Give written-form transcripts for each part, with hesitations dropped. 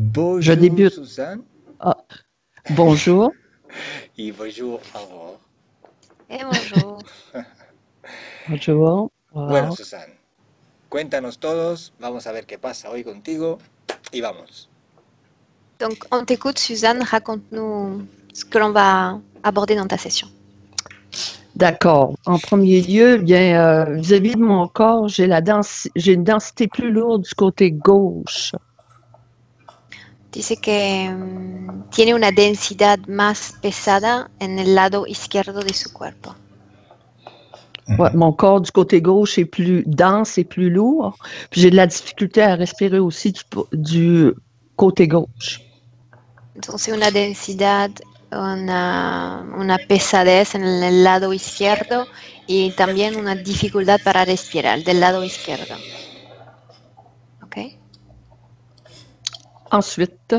Je Bonjour débute. Suzanne Ah, bonjour. y bonjour à vous. Et bonjour. Bonjour. Bueno, Wow. Suzanne, cuéntanos todos, vamos a ver qué pasa hoy contigo y vamos. Donc, on t'écoute, Suzanne. Raconte-nous ce que l'on va aborder dans ta session. D'accord. En premier lieu, bien, vis-à-vis de mon corps, j'ai une densité plus lourde du côté gauche. Dice que tiene una densidad más pesada en el lado izquierdo de su cuerpo. Ouais, mon corps du côté gauche est plus dense et plus lourd. Puis j'ai de la difficulté à respirer aussi du côté gauche. Entonces, una densidad, una pesadez en el lado izquierdo y también una dificultad para respirar del lado izquierdo. ¿Ok? Ensuite,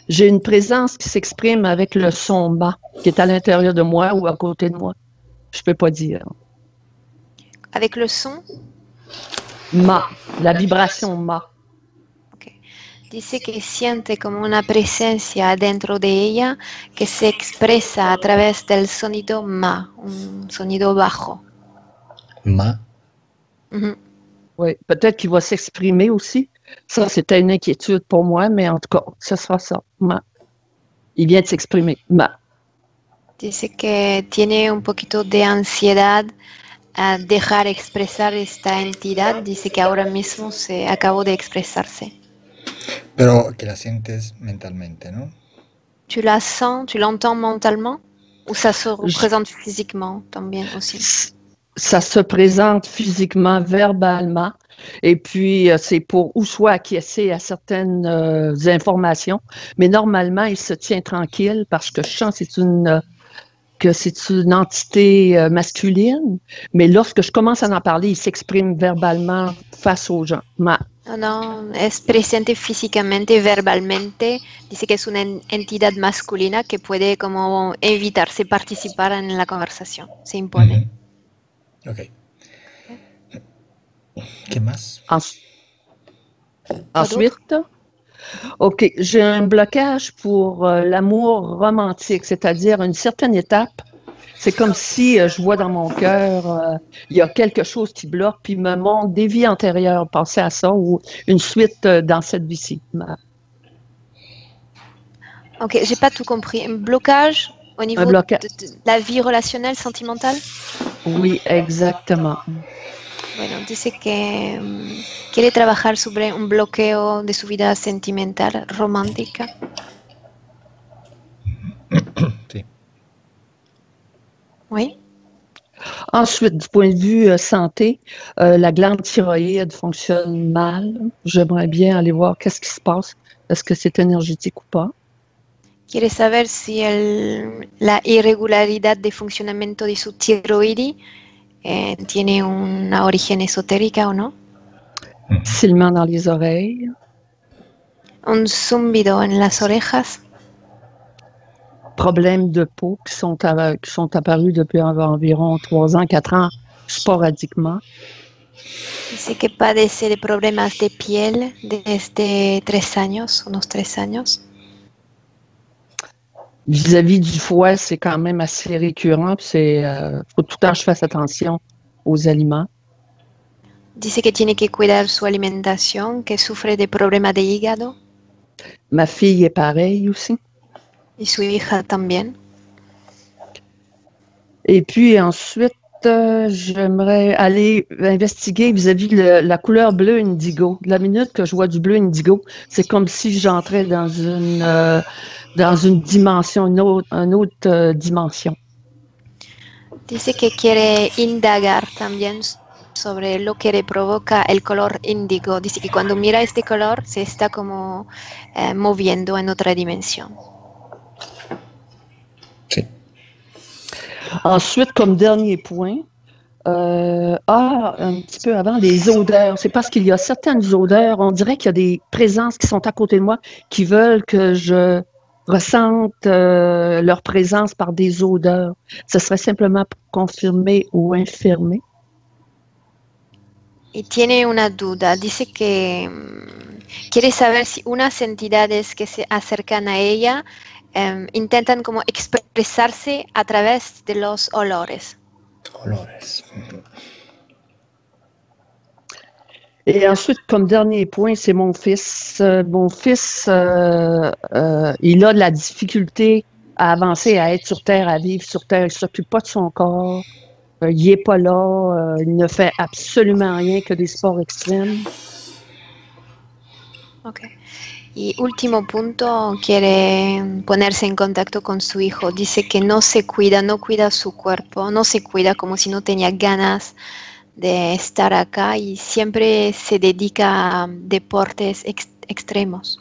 j'ai une présence qui s'exprime avec le son ma, qui est à l'intérieur de moi ou à côté de moi. Je peux pas dire. Avec le son, Ma, la vibration ma. dice que siente como una presencia dentro de ella que se expresa a través del sonido ma, un sonido bajo. Ma. Ujú. Oui, peut-être qu'il va s'exprimer aussi. Ça, c'était une inquiétude pour moi, mais en tout cas, ce sera ça. Ma. Il vient de s'exprimer. Ma. Dice que tiene un poquito de ansiedad a dejar expresar esta entidad. Dice que ahora mismo se acabó de expresarse. Pero que la sientes mentalmente, ¿no? Tu la sens, tu l'entends mentalement ou ça se représente physiquement también aussi? Ça se présente physiquement, verbalement, et puis c'est pour ou soit acquiescer à certaines informations, mais normalement, il se tient tranquille parce que je sens que c'est une entité masculine, mais lorsque je commence à en parler, il s'exprime verbalement face aux gens. No, es presente físicamente y verbalmente. Dice que es una entidad masculina que puede como evitarse participar en la conversación. Se impone. Ok. ¿Qué más? Ensuite, OK, j'ai un blocage pour l'amour romantique, c'est-à-dire une certaine étape. C'est comme si je vois dans mon cœur, il y a quelque chose qui bloque, puis me montre des vies antérieures, penser à ça, ou une suite dans cette vie-ci. Ok, j'ai pas tout compris. Un blocage au niveau de la vie relationnelle, sentimentale? Oui, exactement. Bueno, dice que quiere trabajar sobre un bloqueo de su vida sentimental, romántica. Sí. Oui. Ensuite, du point de vue santé, la glande thyroïde fonctionne mal. J'aimerais bien aller voir qu'est-ce qui se passe. Est-ce que c'est énergétique ou pas? Quiere saber si la irregularidad de funcionamiento de su tiroides tiene una origen esotérica o no. Silement dans les oreilles. Un zumbido en las orejas. Problèmes de peau qui sont apparus depuis environ 3 ans, 4 ans, sporadiquement. Dice que padece de problemas de piel desde 3 años, unos 3 años. Vis-à-vis du foie, c'est quand même assez récurrent. Il faut tout le temps que je fasse attention aux aliments. Dice que tiene que cuidar su alimentación, que sufre de problemas de hígado. Ma fille est pareille aussi. Y su hija también. Et puis ensuite, j'aimerais aller investiguer vis-à-vis la couleur bleu indigo. La minute que je vois du bleu indigo, c'est comme si j'entrais dans une dimension, une autre dimension. Dice que quiere indagar también sobre lo que le provoca el color índigo. Dice que cuando mira este color se está como moviendo en otra dimensión. Sí. Ensuite, comme dernier point, un petit peu avant, les odeurs. C'est parce qu'il y a certaines odeurs, on dirait qu'il y a des présences qui sont à côté de moi qui veulent que je ressente leur présence par des odeurs. Ce serait simplement pour confirmer ou infirmer. Y tiene una duda. Dice que Quiere saber si unas entidades que se acercan a ella intentan como expresarse a través de los olores. Olores. Et ensuite, comme dernier point, c'est mon fils. Mon fils, il a de la difficulté à avancer, à être sur Terre, à vivre sur Terre. Il ne s'occupe pas de son corps. Il n'est pas là. Il ne fait absolument rien que des sports extrêmes. Ok. Y último punto, quiere ponerse en contacto con su hijo. Dice que no se cuida, no cuida su cuerpo, no se cuida como si no tenía ganas de estar acá y siempre se dedica a deportes extremos.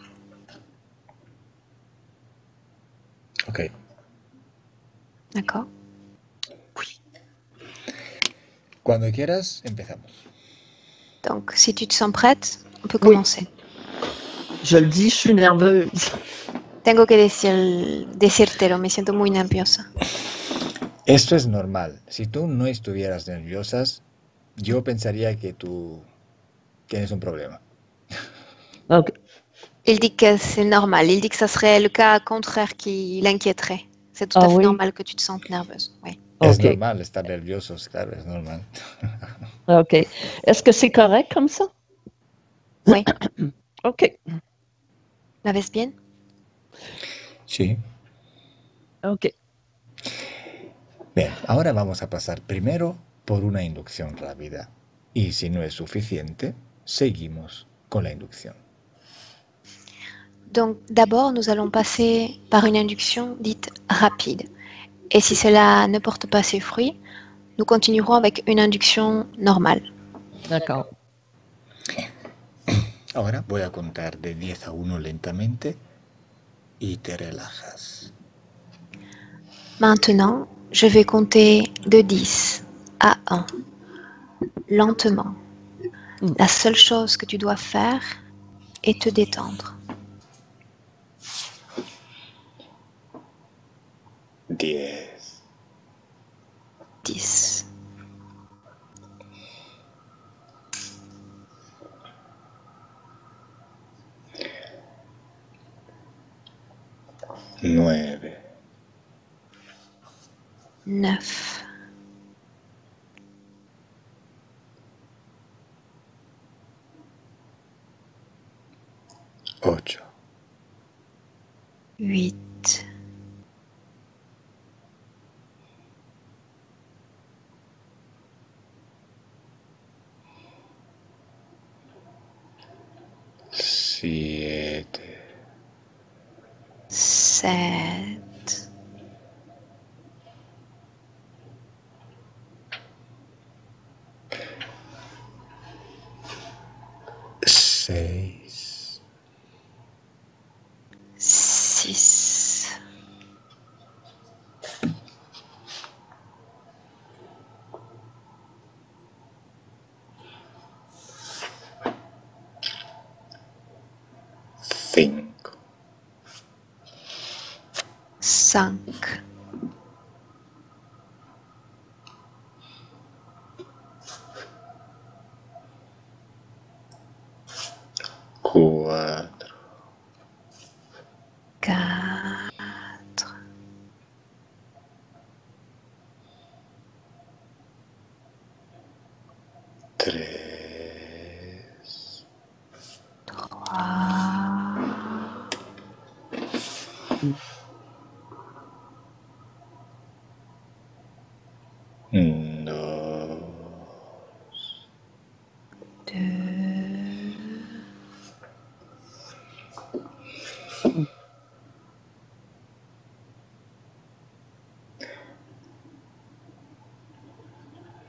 Ok. D'accord. Cuando quieras, empezamos. Donc, si tu te sens prête, on peut Oui. commencer. Je le dis, je suis nerveuse. Tengo que decírtelo, me siento muy nerviosa. Esto es normal. Si tú no estuvieras nerviosa, yo pensaría que tú tienes un problema. Donc, Il dit que c'est normal, il dit que ça serait le cas contraire qui l'inquiéterait. C'est tout Ah à fait oui? normal que tu te sentes nerveuse. Oui. Es OK. normal estar nerviosos, claro, es normal. OK. Est-ce que c'est correct comme ça? Oui. OK. ¿La ves bien? Sí. OK. Bien, ahora vamos a pasar primero por una inducción rápida. Y si no es suficiente, seguimos con la inducción. Donc, d'abord, nous allons passer par une induction dite rapide. Et si cela ne porte pas ses fruits, nous continuerons avec une induction normale. D'accord. Ahora voy a contar de 10 a 1 lentamente y te relajas. Maintenant, je vais compter de 10 à 1, lentement. La seule chose que tu dois faire est te détendre. 10, 10, 9, 9, 8, 8, 7, 7, 6, 6, 5, 5, 4, 4, 3, 2, 2,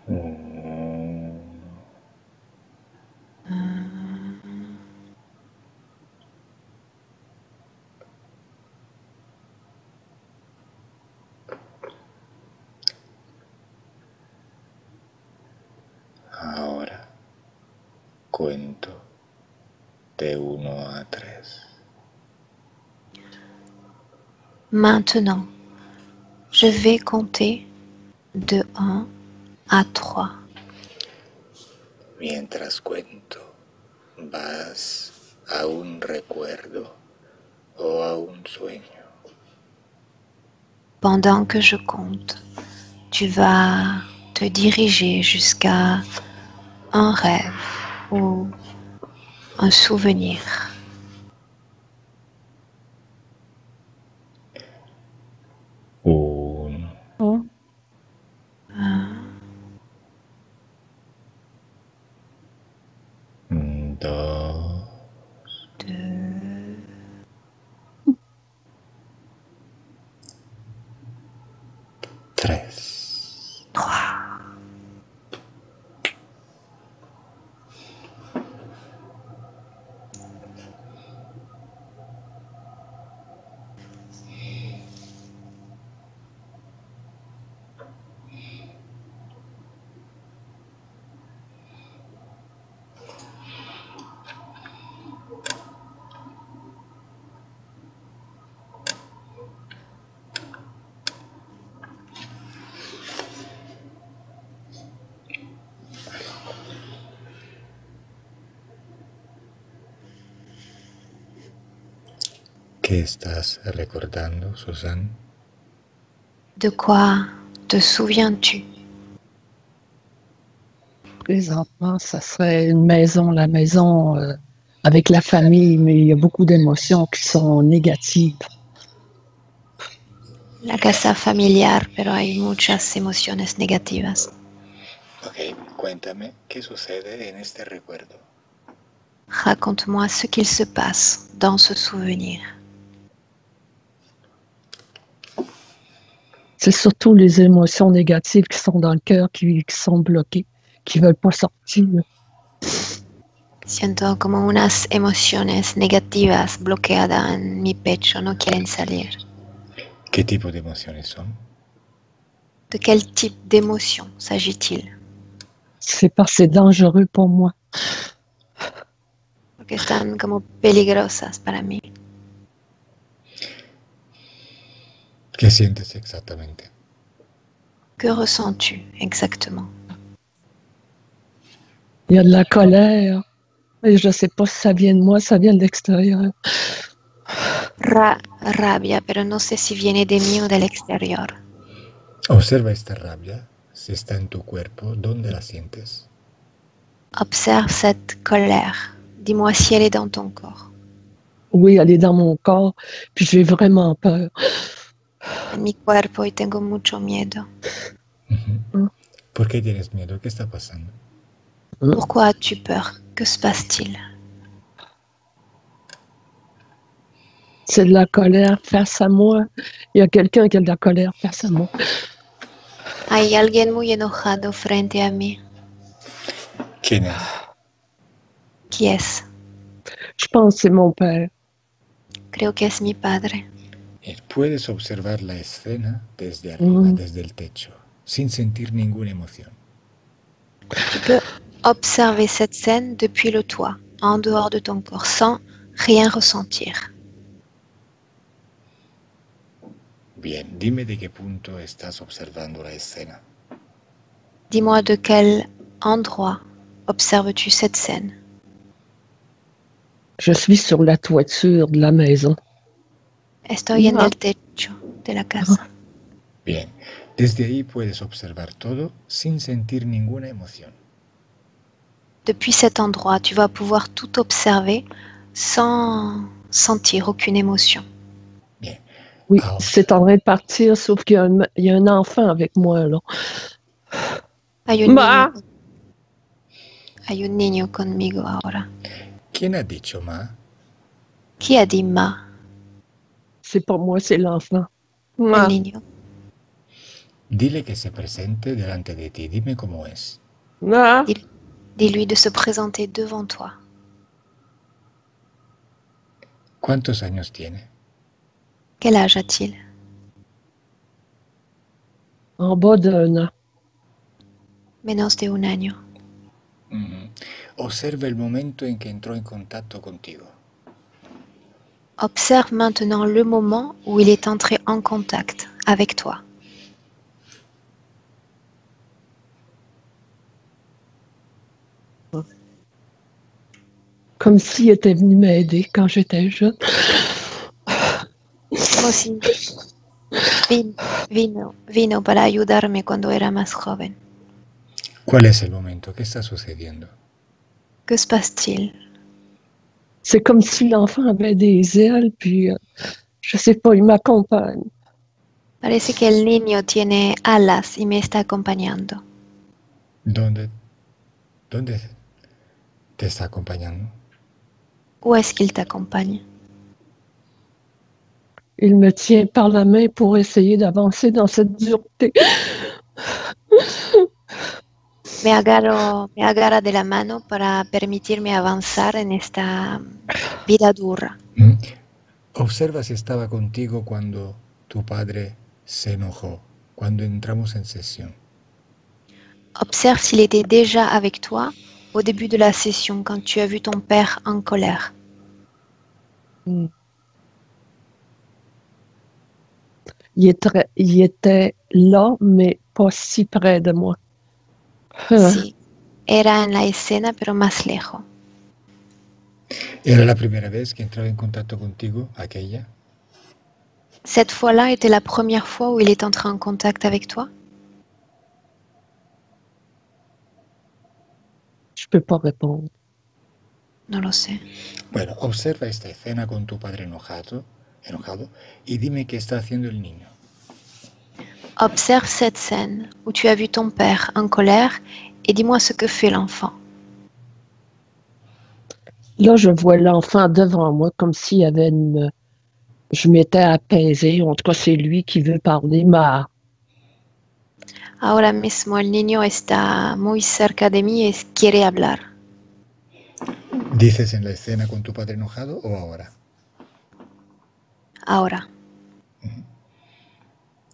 1. Ahora cuento de 1 a 3. Maintenant, je vais compter de 1 à 3. Mientras cuento, vas a un recuerdo o a un sueño. Pendant que je compte, tu vas te diriger jusqu'à un rêve ou un souvenir. Un, Oh, dos, Deux, tres. trois. ¿Qué estás recordando, Susan? De quoi te souviens-tu? présentement, ça serait une maison, la maison avec la famille, mais il y a beaucoup d'émotions qui sont négatives. La casa familiar, pero hay muchas emociones negativas. Ok, cuéntame qué sucede en este recuerdo. Raconte-moi ce qu'il se passe dans ce souvenir. C'est surtout les émotions négatives qui sont dans le cœur, qui sont bloquées, qui ne veulent pas sortir. Siento como unas emociones negativas bloqueadas en mi pecho, no quieren salir. ¿Qué tipo de emociones son? De quel type d'émotion s'agit-il? C'est parce que c'est dangereux pour moi. Porque están como peligrosas para mí. ¿Qué sientes exactamente? Que ressens-tu exactement? Il y a de la colère, et je ne sais pas si ça vient de moi, ça vient de l'extérieur. Rabia, pero no sé si viene de mí o del exterior. Observa esta rabia. Si está en tu cuerpo, ¿dónde la sientes? Observe cette colère. Dis-moi si elle est dans ton corps. Oui, elle est dans mon corps, puis j'ai vraiment peur. En mi cuerpo y tengo mucho miedo. ¿Por qué tienes miedo? ¿Qué está pasando? Pourquoi as-tu peur? Que se passe-t-il? C'est de la colère face à moi. Il y a quelqu'un qui a de la colère face à moi. Hay alguien muy enojado frente a mí. ¿Quién es? Qui es? Je pense que c'est mon père. Creo que es mi padre. Puedes observar la escena desde arriba, Mm. desde el techo, sin sentir ninguna emoción. Tu peux observer cette scène depuis le toit, en dehors de ton corps, sans rien ressentir. Bien, dime de qué punto estás observando la escena. Dis-moi de quel endroit observes-tu cette scène? Je suis sur la toiture de la maison. Estoy en el techo de la casa. Bien, desde ahí puedes observar todo sin sentir ninguna emoción. Depuis cet endroit, tu vas pouvoir tout observer sans sentir aucune émotion. Bien. Oui, Ah. c'est en train de partir, sauf qu'il y a un enfant avec moi, là. Hay un niño conmigo ahora. ¿Quién ha dicho ma? Qui a dit ma? C'est pas moi, c'est l'enfant. El niño. Dile que se presente delante de ti. Dime cómo es. Dis-lui de se présenter devant toi. ¿Cuántos años tiene? Quel âge a-t-il? En bas d'un an. Menos de un año. Observa el momento en que entró en contacto contigo. Observe maintenant le moment où il est entré en contact avec toi. Comme s'il était venu m'aider quand j'étais jeune. Como si vino para ayudarme cuando era más joven. ¿Cuál es el momento? ¿Qué está sucediendo? Que se passe-t-il? C'est comme si l'enfant avait des ailes, puis je sais pas, il m'accompagne. Parece que el niño tiene alas y me está acompañando. ¿Dónde te está acompañando? Où est-ce qu'il t'accompagne? Il me tient par la main pour essayer d'avancer dans cette dureté. Me agarra de la mano para permitirme avanzar en esta vida dura. Observa si estaba contigo cuando tu padre se enojó, cuando entramos en sesión. Observe s'il était déjà avec toi au début de la session quand tu as vu ton père en colère. Il était là, mais pas si près de moi. Sí, era en la escena, pero más lejos. ¿Era la primera vez que entraba en contacto contigo, aquella? Cette fois-là était la première fois où il est entré en contact avec toi? Je peux pas répondre. No lo sé. Bueno, observa esta escena con tu padre enojado y dime qué está haciendo el niño. Observe cette scène où tu as vu ton père en colère et dis-moi ce que fait l'enfant. Là, je vois l'enfant devant moi comme s'il y avait une... Je m'étais apaisée. En tout cas, c'est lui qui veut parler, mais Ahora mismo el niño está muy cerca de mí y quiere hablar. ¿Dices en la escena con tu padre enojado o ahora? Ahora,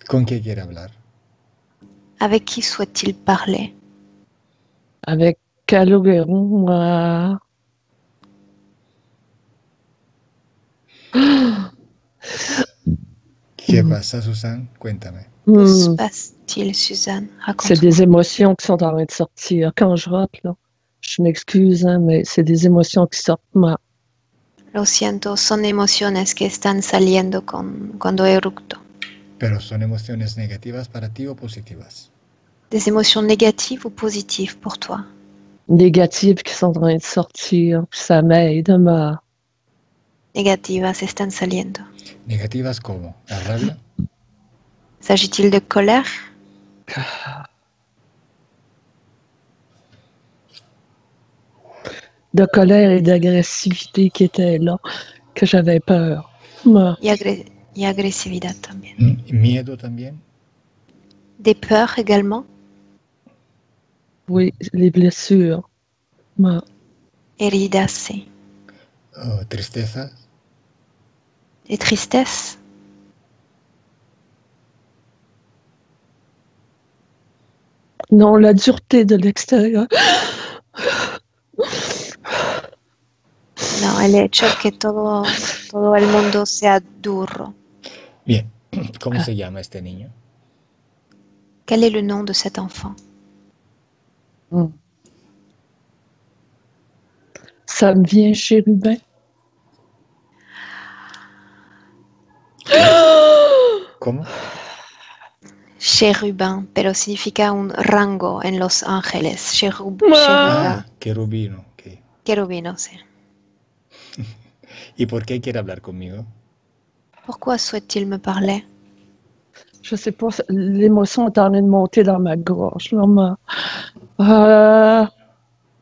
¿Con qué quiere hablar? avec qui souhaite-t-il parler? avec Calogero, ¿Qué pasa, Susan? Cuéntame. Que se passe-t-il, Suzanne? c'est Raconte-moi. des émotions qui sont en train de sortir. Quand je rote, là, je m'excuse, hein, mais c'est des émotions qui sortent. Lo siento, son emociones que están saliendo cuando eructo. ¿Pero son emociones negativas para ti o positivas? Des émotions négatives ou positives pour toi? Négatives qui sont en train de sortir. Puis ça m'aide, mais Negativas están saliendo. ¿Negativas cómo? ¿La rabia? S'agit-il de colère? de colère et d'agressivité qui étaient là, que j'avais peur. Mais Y agresividad también. ¿Miedo también? Des peurs également? oui, les blessures. Mais Heridas, sí. ¿Tristezas? Des tristesses? non, la dureté de l'extérieur. No, el hecho que todo el mundo sea duro. Bien, ¿cómo se llama este niño? Quel est le nom de cet enfant? Ça me vient chérubin. ¿Cómo? Cherubin, pero significa un rango en los ángeles. Cherubin. Ah, querubino. Okay. Querubino, sí. ¿Y por qué quiere hablar conmigo? Pourquoi souhaite-t-il me parler? Je sais pas, l'émotion est en train de monter dans ma gorge. Là, mais,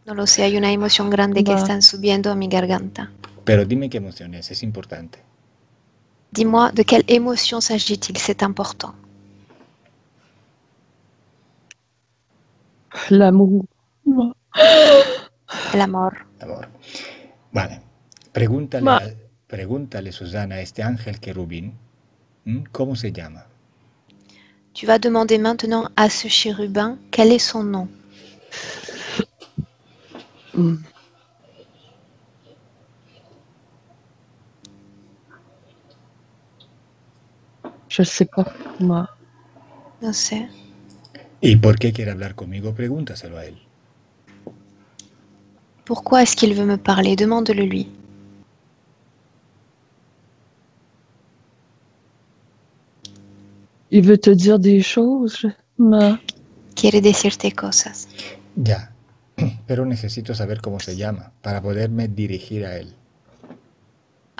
No lo sé, hay una emoción grande que están subiendo a mi garganta. Pero dime qué emoción es importante. Dis-moi, de quelle émotion s'agit-il? C'est important. l'amour. El amor. Amor. Vale. Pregúntale, Susana, a este ángel querubín, ¿cómo se llama? Tu vas demander maintenant à ce chérubin quel est son nom. Je sais pas. Moi. No sé. ¿Y por qué quiere hablar conmigo? Pregúntaselo a él. Pourquoi est-ce qu'il veut me parler? Demande-le lui. Il veut te dire des choses, ma. Quiere decirte cosas. Ya, pero necesito saber cómo se llama para poderme dirigir a él.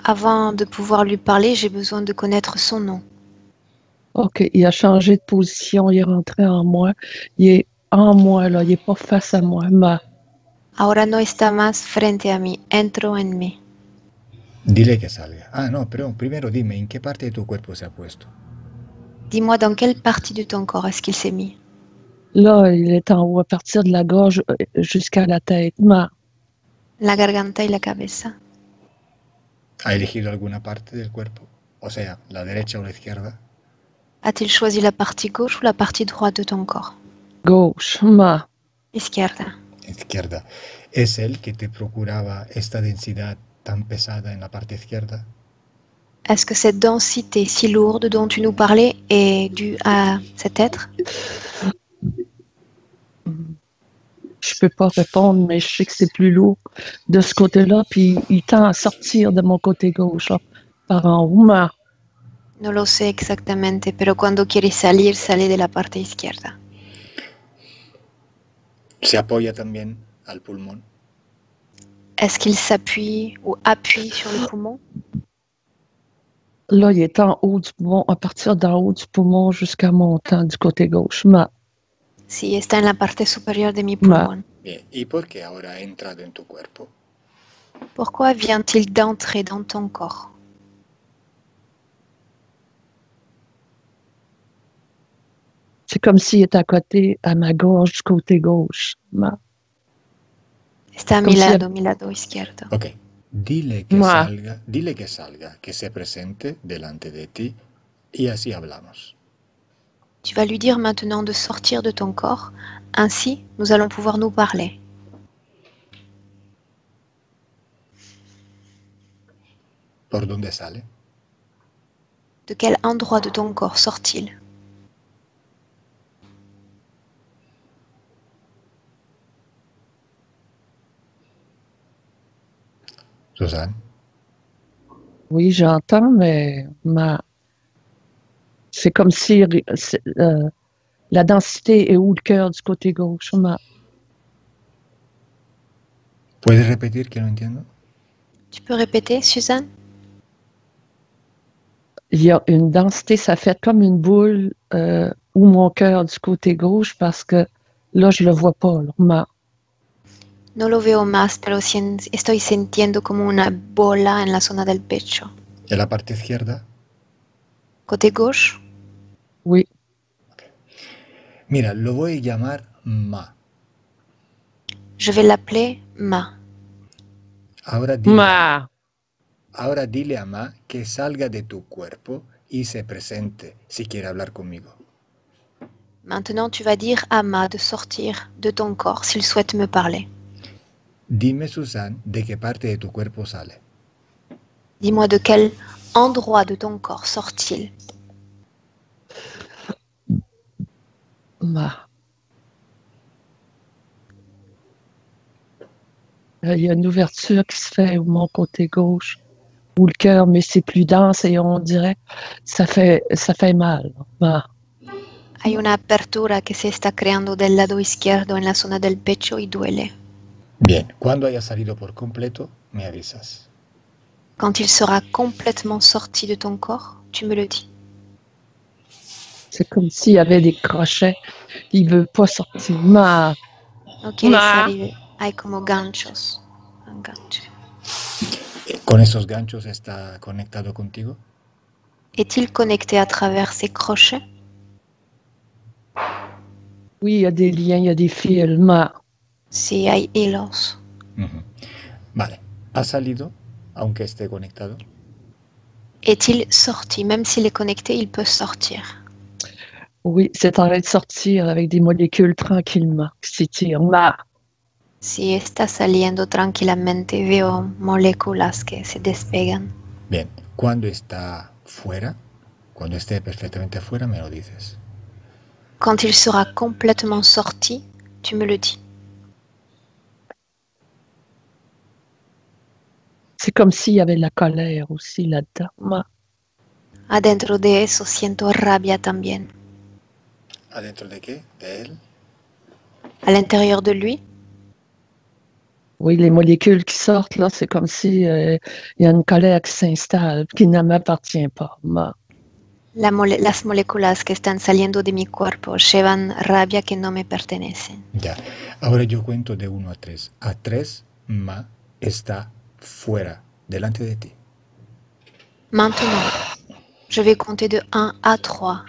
Avant de pouvoir lui parler, j'ai besoin de connaître son nom. OK, il a changé de position, il est rentré en moi. Il est en moi, là, il n'est pas face à moi, ma. Ahora no está más frente a mí, entró en mí. Dile que salga. Ah, no, pero primero dime, ¿en qué parte de tu cuerpo se ha puesto? Dis-moi dans quelle partie de ton corps est-ce qu'il s'est mis? Là, il est en haut, à partir de la gorge jusqu'à la tête, ma. La garganta y la cabeza. ¿Ha elegido alguna parte del cuerpo? O sea, la derecha o la izquierda. A-t-il choisi la partie gauche ou la partie droite de ton corps? Gauche, ma. Izquierda. Izquierda. ¿Es él que te procuraba esta densidad tan pesada en la parte izquierda? Est-ce que cette densité si lourde dont tu nous parlais est due à cet être? Je peux pas répondre, mais je sais que c'est plus lourd de ce côté-là, puis il tend à sortir de mon côté gauche, là, par en haut, ma. No lo sé exactamente, pero cuando quiere salir, sale de la parte izquierda. ¿Se apoya también al pulmón? Est-ce qu'il s'appuie ou appuie sur le poumon? Là, il est en haut du poumon, à partir d'en haut du poumon jusqu'à montant du côté gauche, ma. Sí, está en la parte superior de mi pulmón. Bien, ¿y por qué ahora ha entrado en tu cuerpo? Pourquoi vient-il d'entrer dans ton corps? C'est comme s'il était à côté, à ma gorge, du côté gauche, ma. Está a Como mi lado izquierdo. Ok, dile que salga, que se presente delante de ti y así hablamos. Tu vas lui dire maintenant de sortir de ton corps, ainsi nous allons pouvoir nous parler. ¿Por dónde sale? De quel endroit de ton corps sort-il? Susan, Oui, j'entends, mais ma. C'est comme si la densité est où le cœur du côté gauche, ma. ¿puedes repetir que no entiendo? Tu peux répéter, Suzanne? Il y a une densité, ça fait comme une boule où mon cœur du côté gauche, parce que là, je le vois pas, là, ma. No lo veo más, pero estoy sintiendo como una bola en la zona del pecho. ¿En la parte izquierda? Côté gauche? Oui, Mira, lo voy a llamar Ma. Je vais l'appeler Ma. Ahora dile, ma. ahora dile a Ma que salga de tu cuerpo y se presente si quiere hablar conmigo. Maintenant, tu vas dire à Ma de sortir de ton corps s'il souhaite me parler. Dime, Susan, de qué parte de tu cuerpo sale. Dis-moi de quel endroit de ton corps sort-il? Ma. Il y a une ouverture qui se fait au mon côté gauche, où le cœur, mais c'est plus dense et on dirait ça fait mal. Ma. Hay una apertura que se está creando del lado izquierdo en la zona del pecho y duele. Bien, cuando haya salido por completo, me avisas. Quand il sera complètement sorti de ton corps, tu me le dis. C'est comme s'il y avait des crochets. Il veut pas sortir. Ma. No quiere Ma. salir. Hay como ganchos. Un gancho. ¿Con esos ganchos está conectado contigo? Est-il connecté à travers ces crochets? Oui, il y a des liens, il y a des fils. Ma. Sí, hay hilos. Vale, ¿ha salido aunque esté conectado? Est-il sorti? Même s'il est connecté, il peut sortir. Oui, c'est en train de sortir avec des molécules tranquillement qui s'étirent. Ma. Si está saliendo tranquilamente, veo moléculas que se despegan. Bien, cuando está fuera, cuando esté perfectamente fuera, me lo dices. Quand il sera complètement sorti, tu me le dis. C'est comme s'il y avait de la colère aussi là-dedans. Ma. Adentro de eso siento rabia también. ¿Adentro de qué? ¿De él? À l'intérieur de lui, Oui, les molécules qui sortent, là, c'est comme si il y a une colère qui s'installe, qui ne m'appartient pas. Ma. las moléculas que están saliendo de mi cuerpo llevan rabia que no me pertenece. Ya. Ahora yo cuento de 1 a 3. A 3, Ma está fuera, delante de ti. Maintenant, je vais compter de 1 à 3.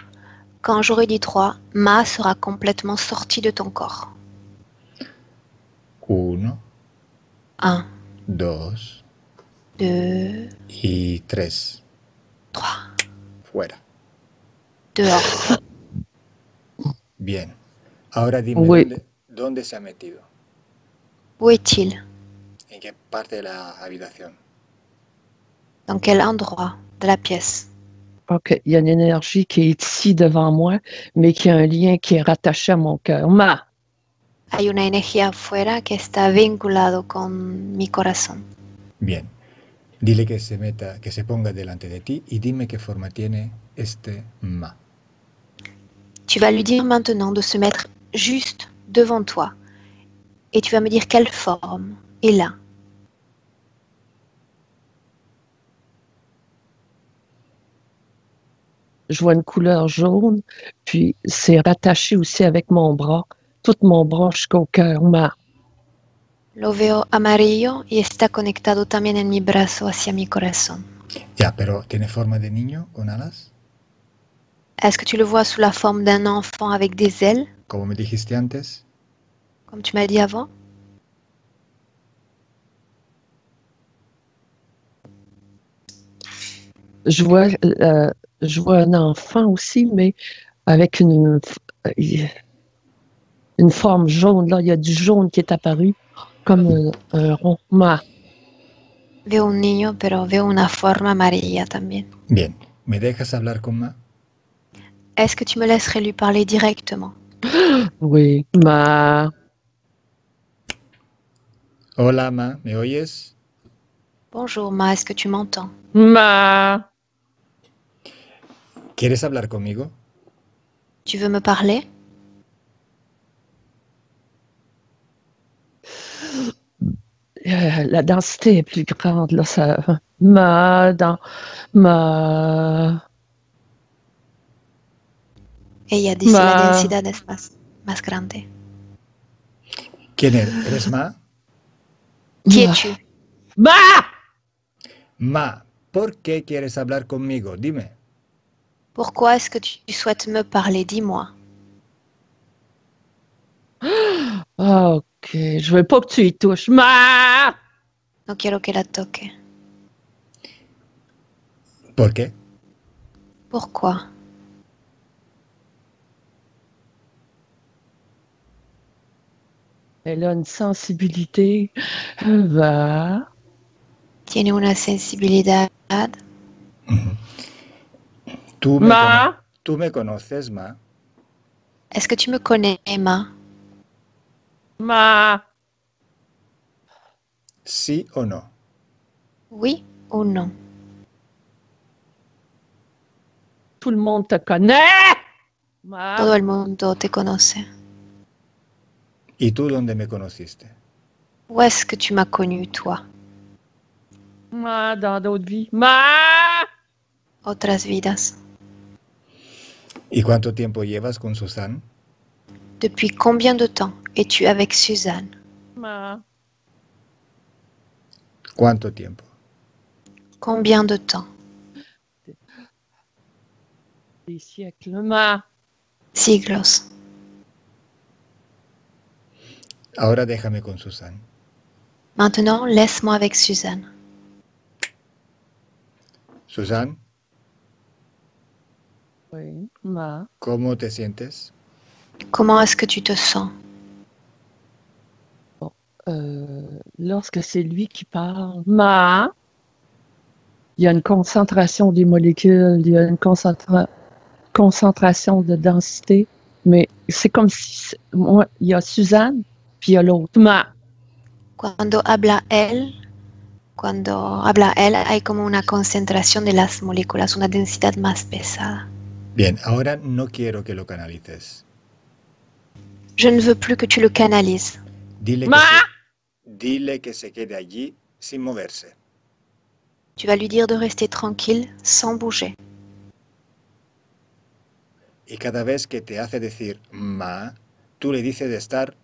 Quand j'aurai dit 3, Ma sera complètement sortie de ton corps. 1, 1, 2 2, y 3. 3. Fuera. Dehors. Bien. Ahora dime Oui. dónde se ha metido. Où est-il? ¿En qué parte de la habitación? Dans quel endroit de la pièce? OK, il y a une énergie qui est ici devant moi, mais qui a un lien qui est rattaché à mon cœur. Ma. Hay una energía afuera que está vinculado con mi corazón. Bien. Dile que se meta, que se ponga delante de ti y dime qué forma tiene este Ma. Tu vas lui dire maintenant de se mettre juste devant toi. Et tu vas me dire quelle forme est là. Je vois une couleur jaune, puis c'est rattaché aussi avec mon bras, tout mon bras jusqu'au cœur. Ma. Lo veo amarillo y está conectado también en mi brazo hacia mi corazón. Ya, pero ¿tiene forma de niño con alas? Est-ce que tu le vois sous la forme d'un enfant avec des ailes, Como me dijiste antes. comme tu m'as dit avant? Je vois un enfant aussi, mais avec une forme jaune. Là, il y a du jaune qui est apparu, comme un rond. Ma. Veo un niño, pero veo una forma amarilla también. Bien. ¿Me dejas hablar con Ma? Est-ce que tu me laisserais lui parler directement? Oui, Ma. Hola, Ma, ¿me oyes? Bonjour Ma, est-ce que tu m'entends? Ma. ¿Quieres hablar conmigo? Tu veux me parler? La densité est plus grande, là, ça. Ma. Ma. Ella dice la densidad es más grande. ¿Quién eres? ¿Eres Ma? Qui es-tu? Ma. Ma, ¿por qué quieres hablar conmigo? Dime. Pourquoi est-ce que tu souhaites me parler? Dis-moi. OK, je veux pas que tu y touches. Ma. No quiero que la toque. ¿Por qué? Pourquoi? Elle a une sensibilité. Va. Tiene una sensibilidad. Tú me conoces, Ma. Est-ce que tu me connais, Emma? Ma. ¿Sí o no? Oui ou non? Tout le monde te connaît. Ma. Todo el mundo te conoce. ¿Y tú dónde me conociste? Où est-ce que tu m'as connu, toi? Ma, dans d'autres vies. Ma. Otras vidas. ¿Y cuánto tiempo llevas con Susan? Depuis combien de temps es-tu avec Suzanne? Ma. ¿Cuánto tiempo? Combien de temps? Des siècles. Ma. Siglos. Ahora déjame con Susan. Maintenant, laisse-moi avec Suzanne. Susan, Oui. Ma. ¿cómo te sientes? Comment est-ce que tu te sens? Lorsque c'est lui qui parle. Ma. Il y a une concentration des molécules, il y a une concentration de densité, mais c'est comme si, moi, il y a Suzanne, puis il y a l'autre. Ma. Cuando habla él, Cuando habla él, hay como una concentración de las moléculas, una densidad más pesada. Bien, ahora no quiero que lo canalices. Je ne veux plus que tu le canalises. Dile que se quede allí sin moverse. Tu vas lui dire de rester tranquille, sans bouger. Y cada vez que te hace decir ma, tú le dices de estar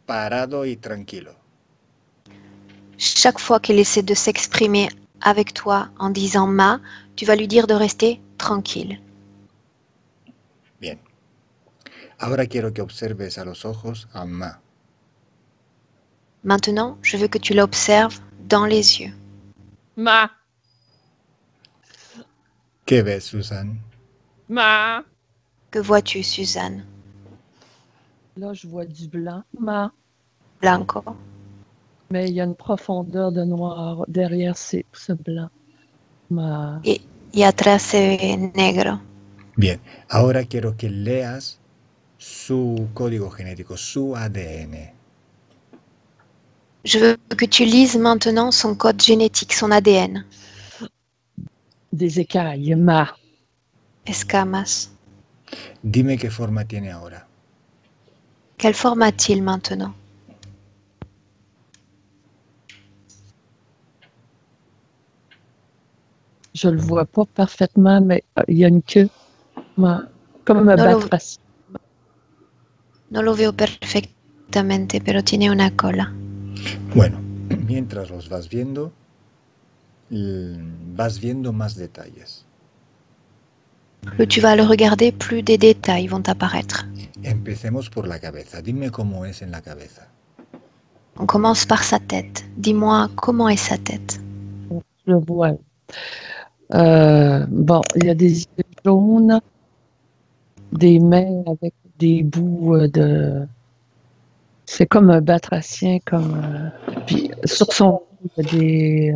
parado y tranquilo. Chaque fois qu'il essaie de s'exprimer avec toi en disant ma, tu vas lui dire de rester tranquille. Bien. Ahora quiero que observes a los ojos a ma. Maintenant, je veux que tu l'observes dans les yeux. Ma, ¿Qué ves, Susan? ma. Que vois-tu, Suzanne? Là, je vois du blanc, ma. Blanco. Mais il y a une profondeur de noir derrière ce blanc. Ma. Y atrás se ve negro. Bien. Ahora quiero que leas su código genético, su ADN. Je veux que tu lises maintenant son code génétique, son ADN. Des écailles, ma. Escamas. Dime qué forma tiene ahora. Quelle forme a-t-il maintenant? Je le vois pas parfaitement, mais il y a une queue. Ma. Comme un batracier. No lo veo perfectamente, pero tiene una cola. Bueno, mientras los vas viendo más detalles. Plus tu vas le regarder, plus des détails vont apparaître. Empecemos por la cabeza. Dime cómo es en la cabeza. On commence par sa tête. Dis-moi, comment est sa tête? Je le vois. Bon, il y a des yeux jaunes, des mains avec des bouts de... C'est comme un batracien, comme... Puis sur son il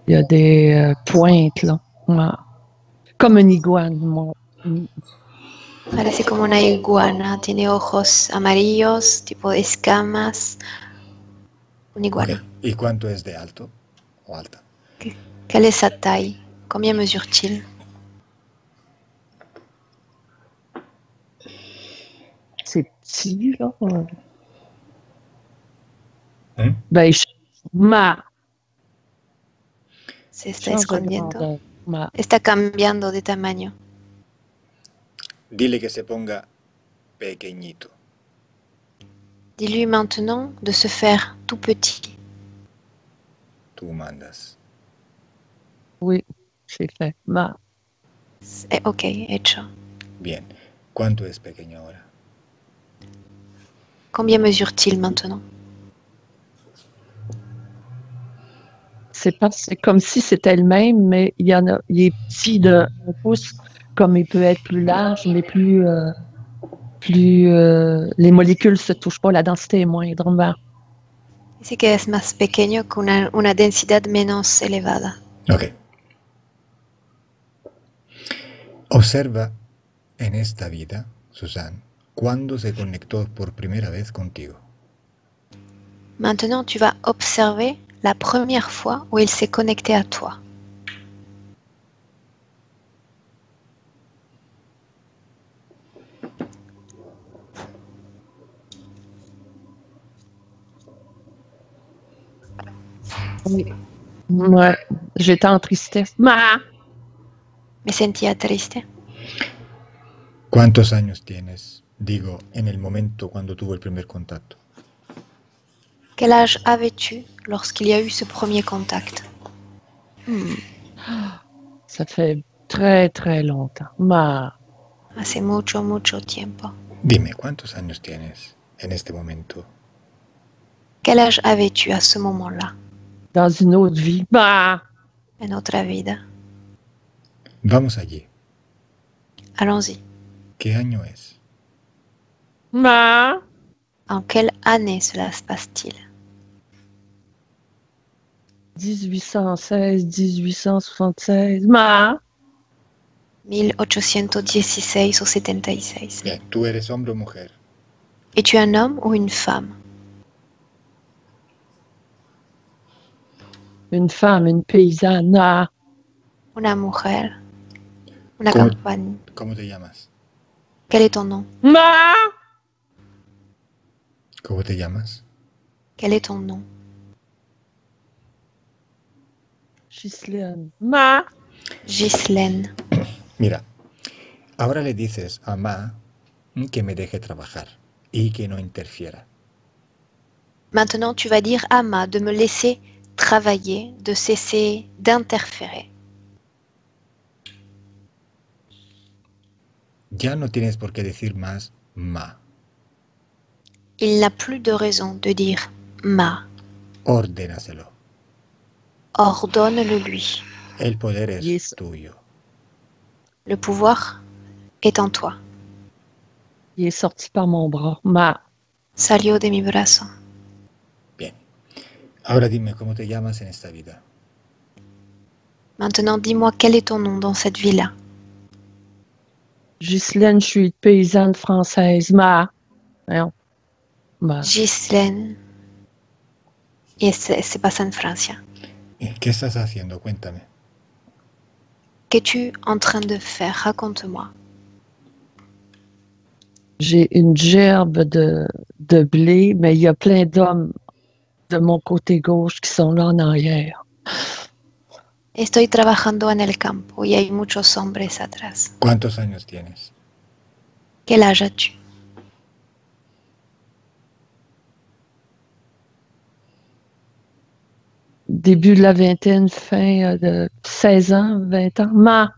y a des pointes, là. Ouais. Comme une iguane, moi. Parece como una iguana. Tiene ojos amarillos, tipo de escamas. Una iguana. Okay. ¿Y cuánto es de alto o alta? Quelle est sa taille? Combien mesure-t-il? C'est petit, là. ¿Mm? Ben, Se está escondiendo. Está cambiando de tamaño. Dile que se ponga pequeñito. Dis-lui maintenant de se faire tout petit. Tú mandas. Oui, c'est fait. Ok, hecho. Bien. ¿Cuánto es pequeño ahora? Combien mesure-t-il maintenant? C'est comme si c'était le même, mais il est petit d'un pouce, comme il peut être plus large, mais plus les molécules se touchent pas, la densité est moindre. Dice que es más pequeño con una densidad menos elevada. Ok. Observa en esta vida, Susan, cuándo se conectó por primera vez contigo. Maintenant, tu vas observer la première fois où il s'est connecté à toi. Oui. Ouais, j'étais en tristesse. Me sentía triste. ¿Cuántos años tienes? Digo, en el momento cuando tuvo el primer contacto. Quel âge avais-tu lorsqu'il y a eu ce premier contact? Ça fait très, très longtemps. Hace mucho, mucho tiempo. Dime, ¿cuántos años tienes en este momento? Quel âge avais-tu à ce moment-là? Dans une autre vie. En otra vida. Vamos allí. Allons-y. ¿Qué año es? En quelle année cela se passe-t-il? 1816, 1876. 1816 ou 76. Bien, ¿tú eres hombre o mujer? Es-tu un homme ou une femme? une femme, une paysanne. Ah, Una mujer, una ¿Cómo, campaña. cómo te llamas? Quel est ton nom? Ma! ¿Cómo te llamas? Quel est ton nom? Ghislaine. Ma! Ghislaine. Mira, ahora le dices a Ma que me deje trabajar y que no interfiera. Maintenant, tu vas dire à Ma de me laisser travailler, de cesser d'interférer. Ya no tienes por qué decir más Ma. Il n'a plus de raison de dire Ma. Ordénaselo. Ordonne-le lui. El poder es Yes. tuyo. Le pouvoir est en toi. Il est sorti par mon bras. Ma! Salió de mi brazo. Bien. Ahora dime cómo te llamas en esta vida. Maintenant, dis-moi quel est ton nom dans cette vie-là. Ghislaine, je suis paysanne française. Ma! Voyons. Ma. Ghislaine. Et c'est pas ça en Francia. ¿Qué estás haciendo? Cuéntame. Qu'es-tu en train de faire? Raconte-moi. J'ai une gerbe de blé, mais il y a plein d'hommes de mon côté gauche qui sont là en arrière. Estoy trabajando en el campo y hay muchos hombres atrás. ¿Cuántos años tienes? Quel âge as-tu? Début de la vingtaine, fin de 16 ans, 20 ans. Ma!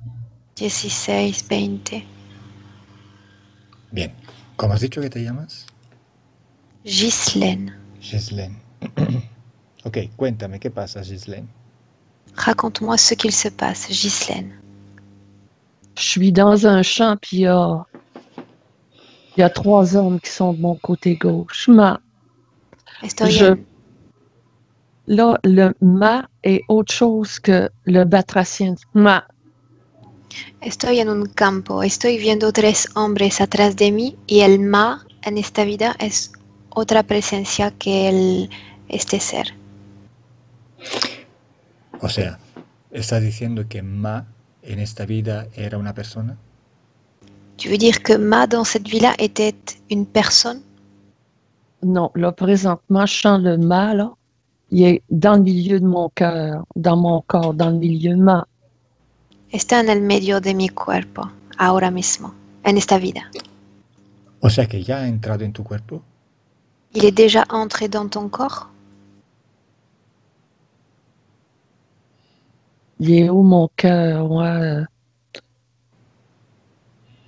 16, 20. Bien. ¿Cómo has dicho que te llamas? Ghislaine. Ghislaine. Ok, cuéntame, ¿qué pasa, Ghislaine? Raconte-moi ce qu'il se passe, Ghislaine. Je suis dans un champ, puis il y a 3 hommes qui sont de mon côté gauche. Ma! Là, le ma est autre chose que le batracien. Ma! Estoy en un campo, estoy viendo 3 hombres atrás de mí y el ma en esta vida es otra presencia que este ser. O sea, ¿estás diciendo que Ma en esta vida era una persona? Tu veux dire que ma dans cette vie-là était une personne? Non, là, présentement, je sens le ma, là. Il est dans le milieu de mon cœur, dans mon corps, dans le milieu ma. Está en el medio de mi cuerpo, ahora mismo, en esta vida. O sea que ya ha entrado en tu cuerpo. Il est déjà entré dans ton corps? Il est où mon cœur? Ouais.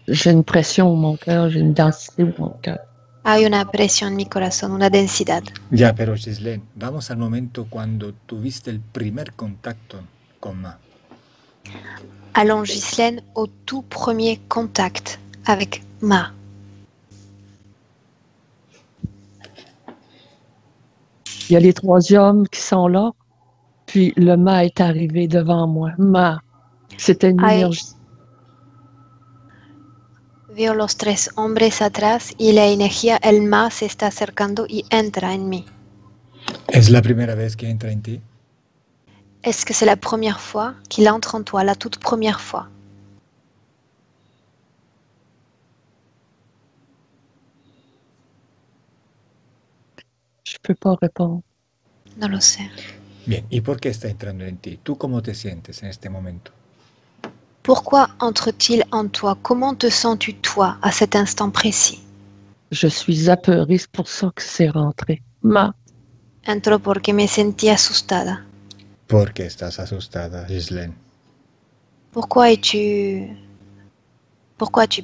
J'ai une pression au mon cœur, j'ai une densité au mon cœur. Hay una presión en mi corazón, una densidad. Ya, pero Ghislaine, vamos al momento cuando tuviste el primer contacto con Ma. Allons, Ghislaine, au tout premier contact avec Ma. Il y a les 3 hommes qui sont là, puis le ma est arrivé devant moi. Ma, c'était une énergie. Veo los 3 hombres atrás y la energía, el ma se está acercando y entra en mí. ¿Es la primera vez que entra en ti? Est-ce que c'est la première fois qu'il entre en toi, la toute première fois? Je peux pas répondre. No lo sé. Bien, ¿y por qué está entrando en ti? ¿Tú cómo te sientes en este momento? Pourquoi entre-t-il en toi? Comment te sens-tu toi à cet instant précis? Je suis apeurée, c'est pour ça que c'est rentré. Ma, Entro porque me sentí asustada. ¿Por qué estás asustada, Ghislaine? Pourquoi as-tu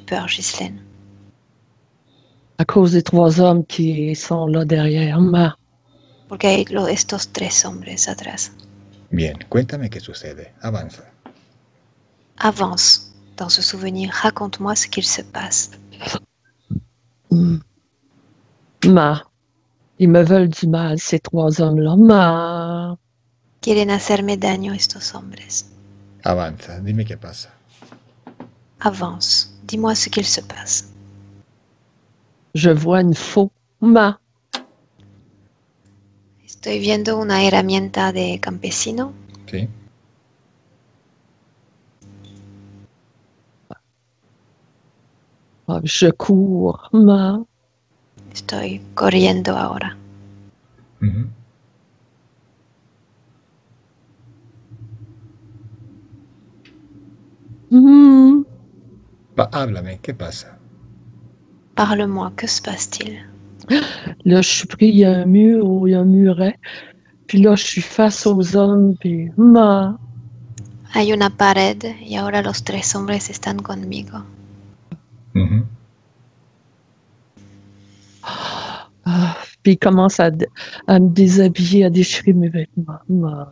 peur, Ghislaine? à cause des 3 hommes qui sont là derrière. Ma, Porque hay estos 3 hombres atrás. Bien, cuéntame qué sucede. Avanza. Avance dans ce souvenir. Raconte-moi ce qu'il se passe. ma, ils me veulent du mal, ces 3 hommes-là. Ma, Quieren hacerme daño estos hombres. Avanza, dime qué pasa. Avance. Dis-moi ce qu'il se passe. je vois une faux. Ma, Estoy viendo una herramienta de campesino. ¿Sí? Ah, je cours. Ma. Estoy corriendo ahora. Ujú. Hmm. Háblame, ¿qué pasa? Parle-moi, que se passe-t-il? Là, je suis pris, il y a un mur ou il y a un muret. Puis là, je suis face aux hommes, puis ma. Hay una pared y ahora los tres hombres están conmigo. Ujú. Ah, puis ils commencent à me déshabiller, à déchirer mes vêtements. Ma.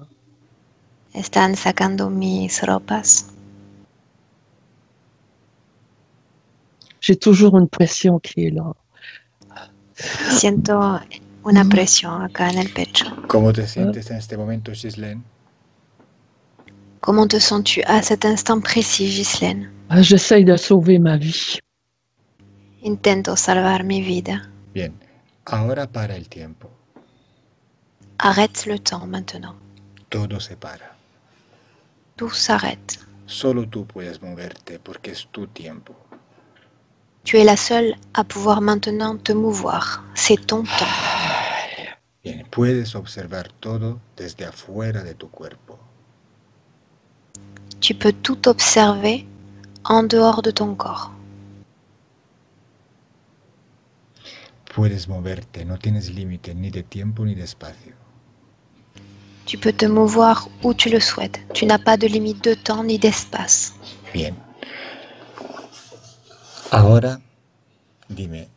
Están sacando mis ropas. J'ai toujours une pression qui est là. Siento una presión acá en el pecho. ¿Cómo te sientes en este momento, Ghislaine? Comment te sens-tu à cet instant précis, Ghislaine? Ah, j'essaye de sauver ma vie. Intento salvar mi vida. Bien, ahora para el tiempo. Arrête le temps maintenant. Todo se para. Tout s'arrête. Solo tú puedes moverte porque es tu tiempo. Tu es la seule à pouvoir maintenant te mouvoir. C'est ton temps. Bien, puedes observar todo desde afuera de tu cuerpo. Tu peux tout observer en dehors de ton corps. Puedes moverte, no tienes límite ni de tiempo ni de espacio. Tu peux te mouvoir où tu le souhaites. Tu n'as pas de limite de temps ni d'espace. Bien. Ahora, dime,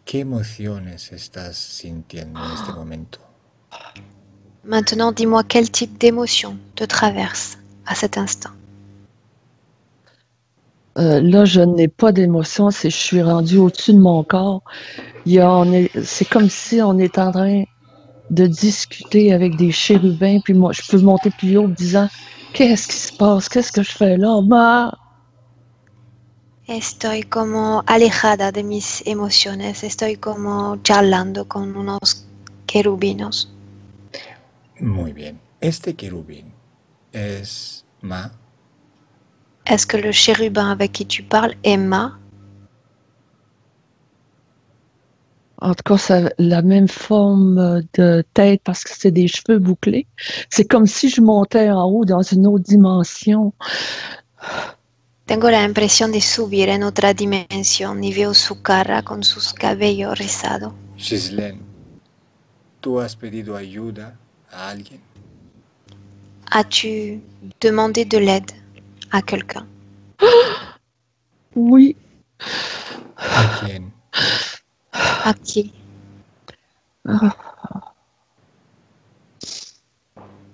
¿qué emociones estás sintiendo en este momento? Maintenant, dis-moi quel type d'émotion te traverse à cet instant. Là, je n'ai pas d'émotion, je suis rendue au-dessus de mon corps. C'est comme si on est en train de discuter avec des chérubins, puis moi, je peux monter plus haut en disant qu'est-ce qui se passe, qu'est-ce que je fais là, ma. Estoy como alejada de mis emociones. Estoy como charlando con unos querubinos. Muy bien. Este querubín es Ma. Est-ce que le chérubin avec qui tu parles est Ma? En tout cas, ça a la même forme de tête parce que c'est des cheveux bouclés. C'est comme si je montais en haut dans une autre dimension. Tengo la impresión de subir en otra dimensión y veo su cara con sus cabellos rizados. Ghislaine, ¿tú has pedido ayuda a alguien? As-tu demandé de l'aide à quelqu'un? Oui. ¿A quién? À qui?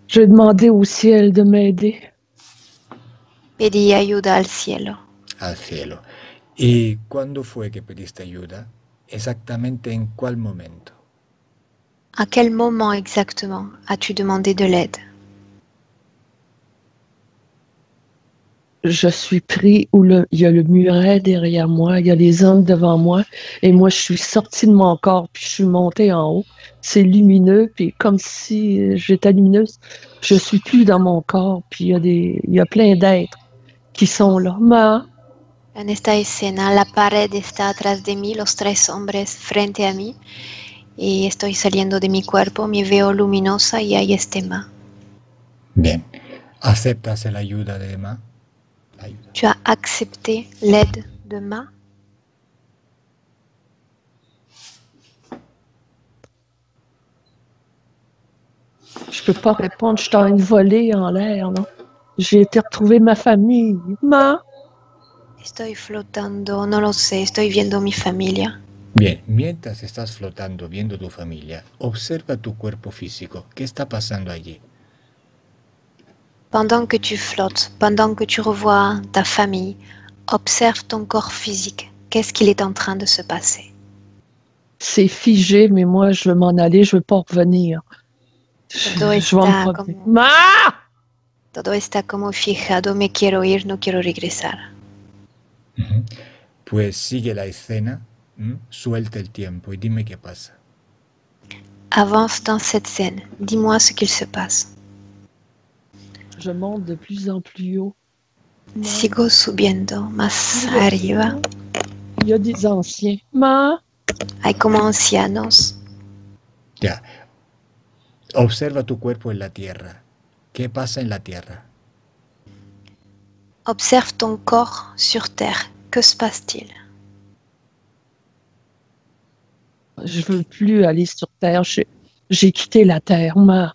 J'ai demandé au ciel de m'aider. Pedí ayuda al cielo. Al cielo. ¿Y cuándo fue que pediste ayuda? ¿Exactamente en cuál momento? À quel moment exactement as-tu demandé de l'aide? Je suis pris où il y a le muret derrière moi, il y a les hommes devant moi, et moi, je suis sortie de mon corps, puis je suis montée en haut. C'est lumineux, puis comme si j'étais lumineuse, je suis plus dans mon corps, puis il y a plein d'êtres qui sont là. En esta escena, la pared está atrás de mí, los tres hombres frente a mí, y estoy saliendo de mi cuerpo, me veo luminosa y hay este Ma. Bien. ¿Aceptas la ayuda de Ma? La ayuda. Tu as accepté l'aide de Ma? Je peux pas répondre, je suis en train de voler en l'air, non? J'ai été retrouver ma famille. Estoy flotando, no lo sé, estoy viendo mi familia. Bien, mientras estás flotando viendo tu familia, observa tu cuerpo físico. ¿Qué está pasando allí? Pendant que tu flottes, pendant que tu revois ta famille, observe ton corps physique. Qu'est-ce qu'il est en train de se passer? C'est figé, mais moi, je veux m'en aller, je veux pas revenir. Todo Je vais me está promener. como, todo está como fijado, me quiero ir, no quiero regresar. Ujú. Pues sigue la escena, suelta el tiempo y dime qué pasa. Avance dans cette scène. Dis-moi ce qu'il se passe. Je monte de plus en plus haut. Sigo subiendo más arriba. Il y a des anciens. Ma, Hay como ancianos. Ya. Observa tu cuerpo en la tierra. ¿Qué pasa en la tierra? Observe ton corps sur terre. Que se passe-t-il? je veux plus aller sur Terre. J'ai quitté la Terre. Ma,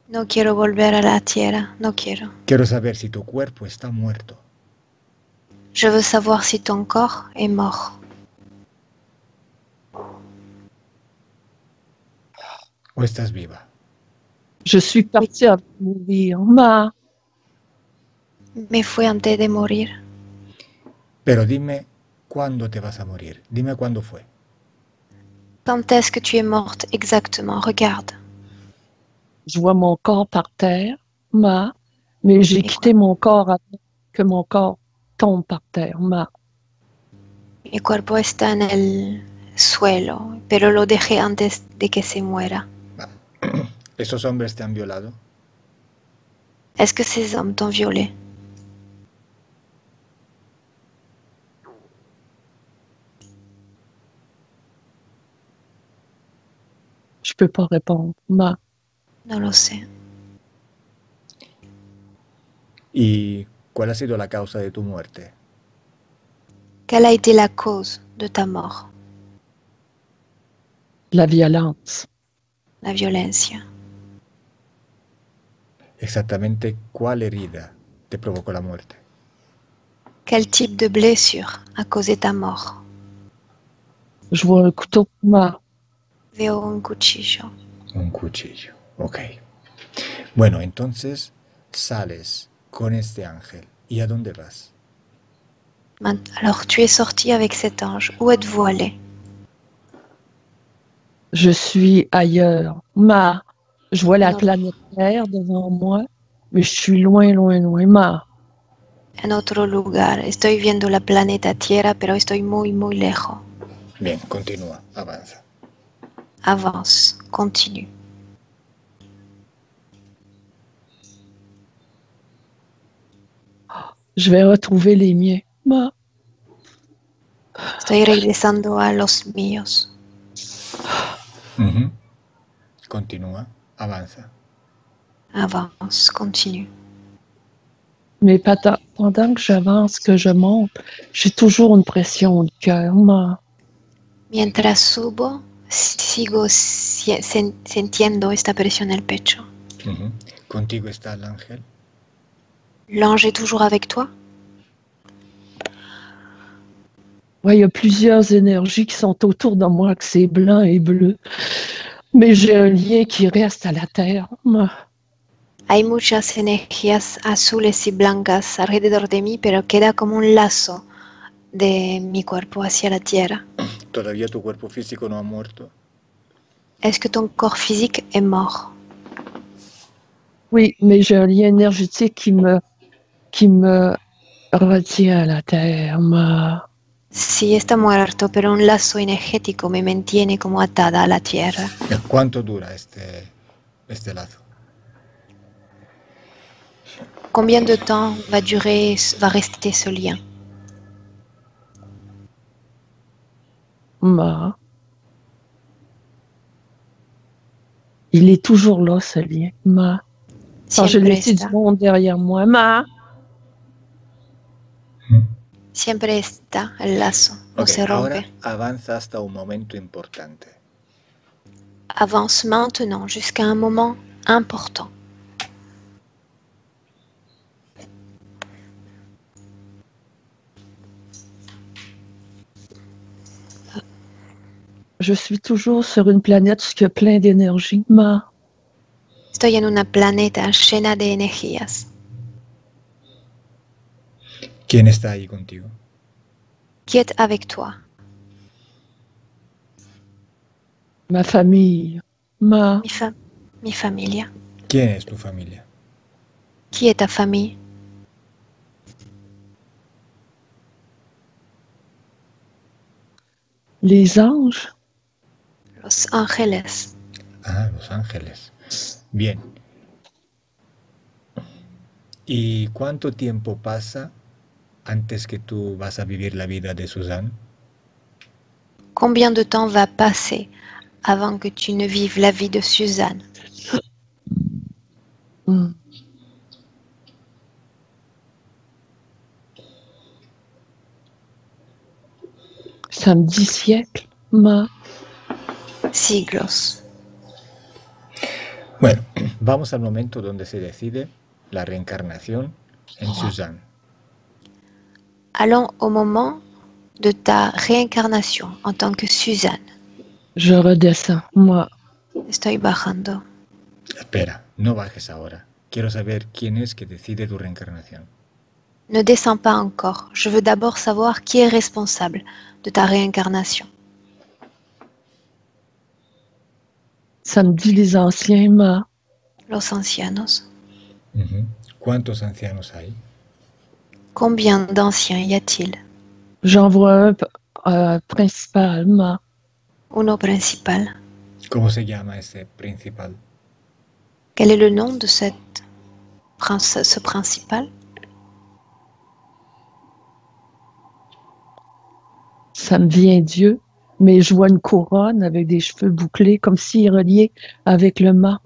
No quiero volver a la tierra. No quiero. Quiero saber si tu cuerpo está muerto. Je veux savoir si ton corps est mort. ¿O estás viva? je suis partie à mourir. Ma, Me fui antes de morir. Pero dime cuándo te vas a morir. Dime cuándo fue. Quand est-ce que tu es morte exactement? Regarde. je vois mon corps par terre. Ma, mais j'ai Et quitté mon corps avant que mon corps tombe par terre. Ma, Mi cuerpo está en el suelo, pero lo dejé antes de que se muera. ¿Esos hombres te han violado? Est-ce que ces hommes t'ont violé? je peux pas répondre. Ma, No lo sé. ¿Y cuál ha sido la causa de tu muerte? Quelle a été la cause de ta mort? la violence. La violencia. Exactamente cuál herida te provocó la muerte. Quel type de blessure a causé ta mort? Je vois un couteau. Ma, Veo un cuchillo. Un cuchillo. Ok. Bueno, entonces sales con este ángel. ¿Y a dónde vas? Alors tu es sorti avec cet ange. Où êtes-vous allé? je suis ailleurs. Ma, je vois la Non. planète Terre devant moi, mais je suis loin, loin, loin. Ma, En otro lugar. Estoy viendo la planeta Tierra, pero estoy muy, muy lejos. Bien, continúa, avanza. Avance. Continue. je vais retrouver les miens. Ma, Estoy regresando a los míos. Ujú. Continúa, avanza. Avance. Continue. mais pendant que j'avance, que je monte, j'ai toujours une pression au cœur. Ma, Mientras subo, sigo sintiendo esta presión en el pecho. Ujú. ¿Contigo está el ángel? L'ange est toujours avec toi? ouais, il y a plusieurs énergies qui sont autour de moi, que c'est blanc et bleu. Mais j'ai un lien qui reste à la Terre. Ma, Hay muchas energías azules y blancas alrededor de mí, pero queda como un lazo de mi cuerpo hacia la tierra. ¿Todavía tu cuerpo físico no ha muerto? Est-ce que ton corps physique est mort? oui, mais j'ai un lien énergétique qui me retient à la Terre. Ma, Sí, está muerto, pero un lazo energético me mantiene como atada a la tierra. ¿Cuánto dura este lazo? Combien de temps va rester ce lien? ma, il est toujours là, ce lien. Ma, quand j'ai Siempre laissé du está. monde derrière moi. Ma, Siempre está el lazo, no Ok, se ahora rompe. avanza hasta un momento importante. Avance maintenant jusqu'à un moment important. je suis toujours sur une planète où il y a plein d'énergie. Ma, Estoy en una planeta llena de energías. ¿Quién está ahí contigo? Qui est avec toi? ma famille. Ma, Mi familia. ¿Quién es tu familia? Qui est ta famille? les anges. Los ángeles. Ah, Los Ángeles. Bien. ¿Y cuánto tiempo pasa antes que tú vas a vivir la vida de Suzanne? Combien de temps va passer avant que tu ne vives la vie de Suzanne? Hmm. Ça me dit siècle, ma. Siglos. Bueno, vamos al momento donde se decide la reencarnación en Suzanne. Allons au moment de ta réincarnation en tant que Suzanne. Je redescends, moi. Estoy bajando. Espera, no bajes ahora. Quiero saber quién es que decide tu reencarnación. Ne descends pas encore. Je veux d'abord savoir qui est responsable de ta réincarnation. Ça me dit les anciens, ma. Los ancianos. ¿Cuántos ancianos hay? Combien d'anciens y a-t-il? J'en vois un principal, ma. Uno principal. ¿Cómo se llama ese principal? Quel est le nom de ce principal? Ça me vient Dieu, mais je vois une couronne avec des cheveux bouclés, comme s'il est relié avec le ma.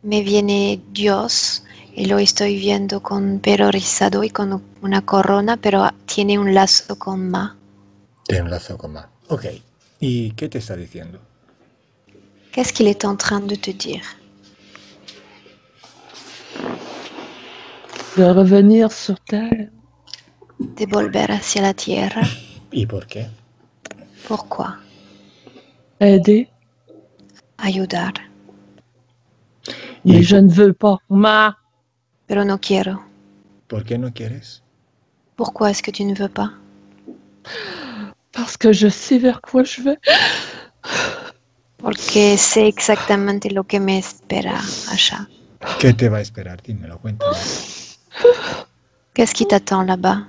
Me viene Dios y lo estoy viendo con pelo rizado y con una corona, pero tiene un lazo con Ma. Tiene un lazo con Ma. Ok. ¿Y qué te está diciendo? Qu'est-ce qu'il est en train de te dire? De revenir sur terre. De volver hacia la tierra. ¿Y por qué? Pourquoi? Aider. Ayudar. Mais je ne veux pas, ma. Pero no quiero. ¿Por qué no quieres? Pourquoi est-ce que tu ne veux pas? Parce que je sais vers quoi je vais. Porque sé exactamente lo que me espera allá. ¿Qué te va a esperar? Dímelo, cuéntame. Qu'est-ce qui t'attend là-bas?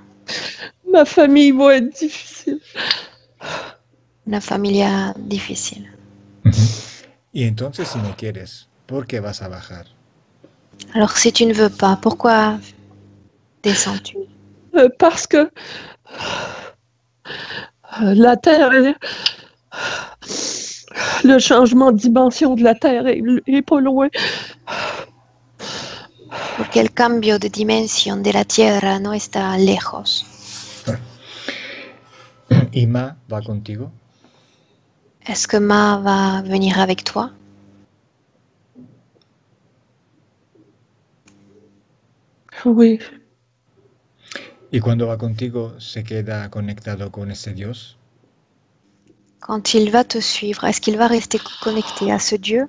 Ma famille va être difficile. Una familia difícil. Y entonces, si no quieres, ¿por qué vas a bajar? Alors si tu ne veux pas, pourquoi descends-tu? Parce que la Terre, le changement de dimension de la Terre est pas loin. Porque el cambio de dimensión de la Tierra no está lejos. ¿Y Ma va contigo? Est-ce que Ma va venir avec toi? Oui. ¿Y cuando va contigo se queda conectado con ese Dios? Quand il va te suivre, est-ce qu'il va rester connecté à ce Dieu?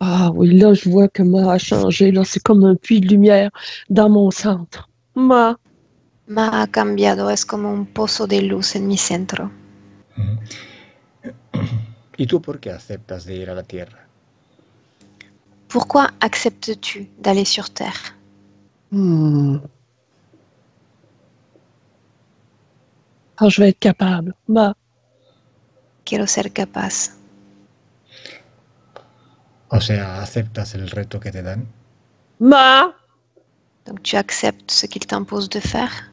Ah oui, là, je vois que Ma a changé. Là, c'est comme un puits de lumière dans mon centre. Ma ha cambiado, es como un pozo de luz en mi centro. ¿Y tú por qué aceptas de ir a la Tierra? Pourquoi acceptes-tu d'aller sur Terre? Ah, je vais être capable. Ma Quiero ser capaz. O sea, ¿aceptas el reto que te dan? Ma Donc tu acceptes ce qu'il t'impose de faire?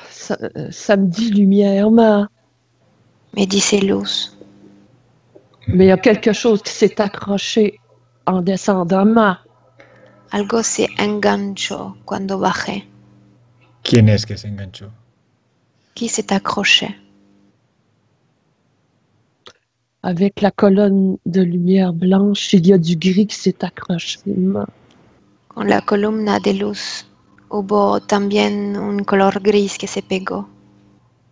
Ça me dit lumière, Ma. Me dice luz. Mais il y a quelque chose qui s'est accroché en descendant, Ma. Algo se enganchó cuando bajé. ¿Quién es que se enganchó? Qui s'est accroché? Avec la colonne de lumière blanche, il y a du gris qui s'est accroché. Ma. Con la columna de luz hubo también un color gris que se pegó.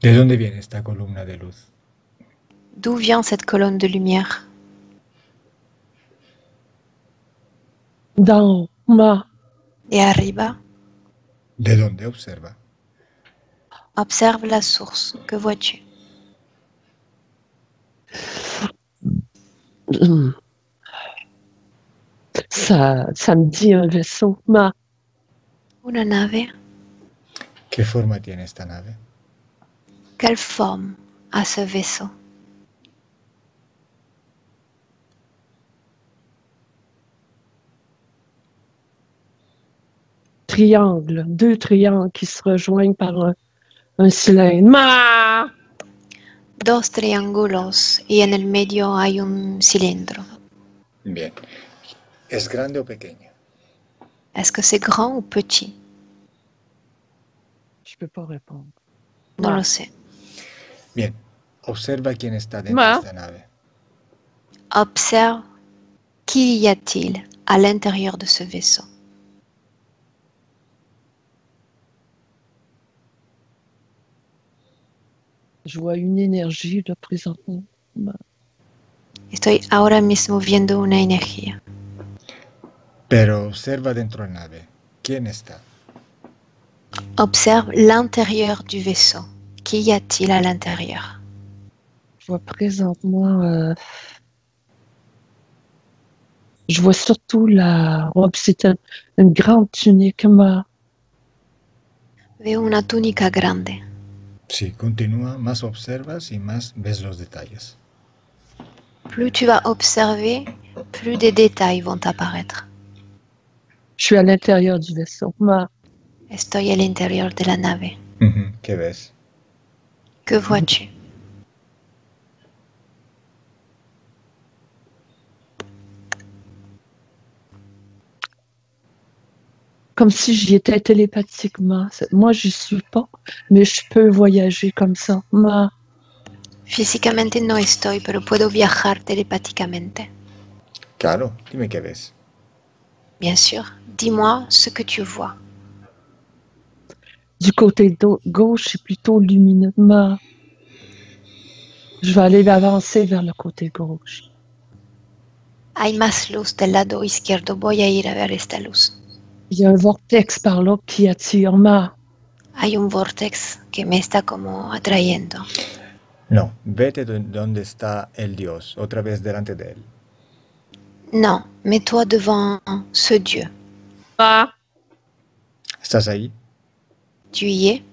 ¿De dónde viene esta columna de luz? D'où vient cette colonne de lumière? D'en haut, Ma. De arriba. ¿De dónde observa? Observe la source. Que vois-tu? Ça me dit un vaisseau, Ma. Una nave. ¿Qué forma tiene esta nave? Quelle forme a ce vaisseau? triangles, deux triangles qui se rejoignent par un cylindre. Ma! Dos triángulos y en el medio hay un cilindro. Bien. ¿Es grande o pequeño? Est-ce que c'est grand ou petit? Je peux pas répondre. No Ma. lo sé. Bien. Observa quién está dentro Ma. de esta nave. Observe qui y a-t-il à l'intérieur de ce vaisseau. Je vois une énergie là présentement. Ma. Estoy ahora mismo viendo una energía. Pero observa dentro de la nave. ¿Quién está? Observe l'intérieur du vaisseau. Qui y a-t-il à l'intérieur? Je vois présentement. Je vois surtout la robe. C'est une grande tunique. Ma. Veo una túnica grande. Sí, continúa. Más observas y más ves los detalles. Plus tu vas observer, plus des détails vont apparaître. Je suis à l'intérieur du vaisseau. Ma. Estoy al interior de la nave. ¿Qué ves? Que vois-tu? Comme si j'y étais télépathiquement. Moi, j'y suis pas, mais je peux voyager comme ça. Ma. Físicamente no estoy, pero puedo viajar telepáticamente. Claro, dime qué ves. Bien sûr. Dis-moi ce que tu vois. Du côté gauche, c'est plutôt lumineux. Ma. Je vais aller avancer vers le côté gauche. Hay más luz del lado izquierdo. Voy a ir a ver esta luz. Il y a un vortex par là qui attire. Ma. Hay un vortex que me está como atrayendo. No, vete donde está el Dios, otra vez delante de él. Non, mets-toi devant ce Dieu. Ma. ¿Estás ahí? Tu y es?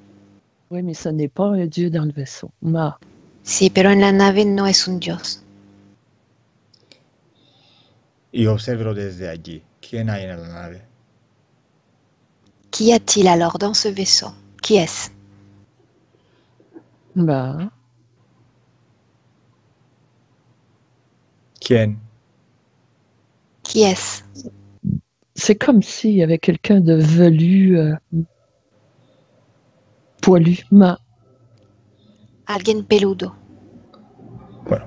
Oui, mais ce n'est pas un Dieu dans le vaisseau. Ma. Sí, pero en la nave no es un Dios. Y observo desde allí. ¿Quién hay en la nave? Qu'y a-t-il alors dans ce vaisseau? Qui est-ce? Ma. ¿Quién? Qui est-ce? C'est comme s'il y avait quelqu'un de velu, poilu. Ma. Alguien peludo. Bueno,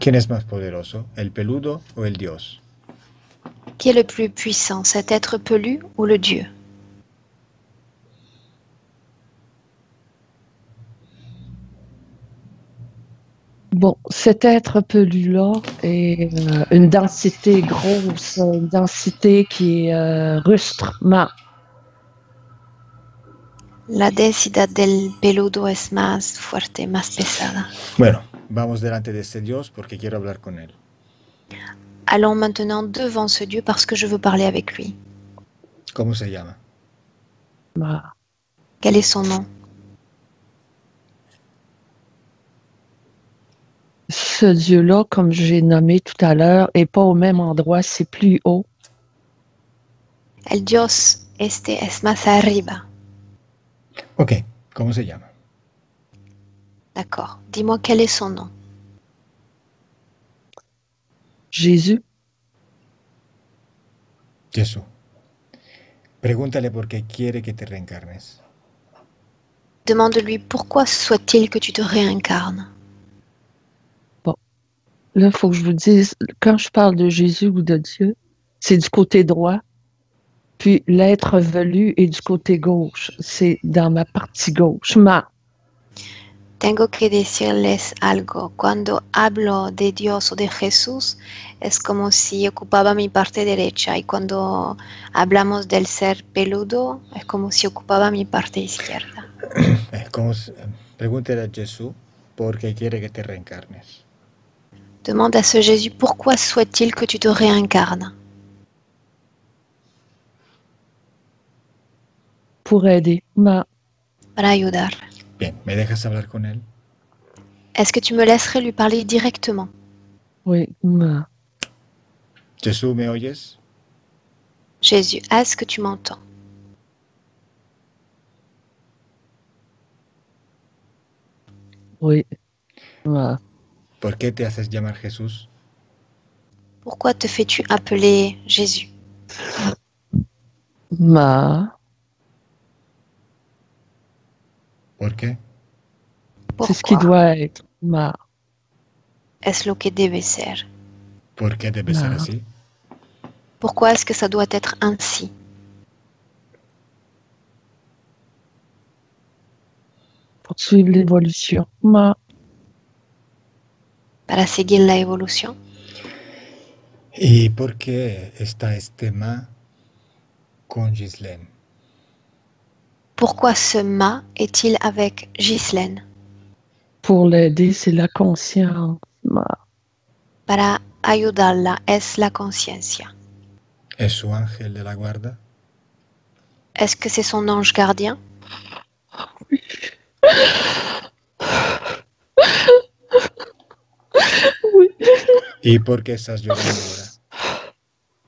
¿quién es más poderoso? ¿El peludo o el Dios? Qui est le plus puissant, cet être pelu ou le Dieu? Bon, cet être pelu-là est une densité grosse, une densité qui est rustre. Ma. La densidad del peludo es más fuerte, más pesada. Bueno, vamos delante de este Dios porque quiero hablar con él. Allons maintenant devant ce Dieu parce que je veux parler avec lui. ¿Cómo se llama? Ma. Quel est son nom? Ce Dieu-là, comme j'ai nommé tout à l'heure, n'est pas au même endroit, c'est plus haut. El Dios este es más arriba. Ok, ¿cómo se llama? D'accord. Dis-moi quel est son nom. Jésus. Jesús. Pregúntale por qué quiere que te reencarnes. Demande-lui pourquoi souhaite-t-il que tu te réincarnes. Là, il faut que je vous dise, quand je parle de Jésus ou de Dieu, c'est du côté droit, puis l'être velu est du côté gauche. C'est dans ma partie gauche. Ma. Tengo que decirles algo. Cuando hablo de Dios o de Jesús, es como si ocupaba mi parte derecha. Y cuando hablamos del ser peludo, es como si ocupaba mi parte izquierda. Pregúntale a Jesús por qué quiere que te reencarnes. Demande à ce Jésus pourquoi souhaite-t-il que tu te réincarnes. Pour aider. Ma. Para ayudar. Bien, ¿me dejas hablar con él? Est-ce que tu me laisserais lui parler directement? Oui. Ma. Jesús, ¿me oyes? Jésus, est-ce que tu m'entends? Oui. Ma. ¿Por qué te haces llamar Jesús? Pourquoi te fais-tu appeler Jésus? Ma. ¿Por qué? C'est ce qui Pourquoi? doit être. Ma. Es lo que debe ser. ¿Por qué debe ser Ma. así? Pourquoi est-ce que ça doit être ainsi? Pour suivre l'évolution. Ma. Para seguir la evolución. ¿Y por qué está este ma con Ghislaine? Pourquoi ce ma est-il avec Ghislaine? Pour l'aider, c'est la conscience. Ma. Para ayudarla es la conciencia. ¿Es su ángel de la guarda? Est-ce que c'est son ange gardien? Oui. ¿Y por qué estás llorando ahora?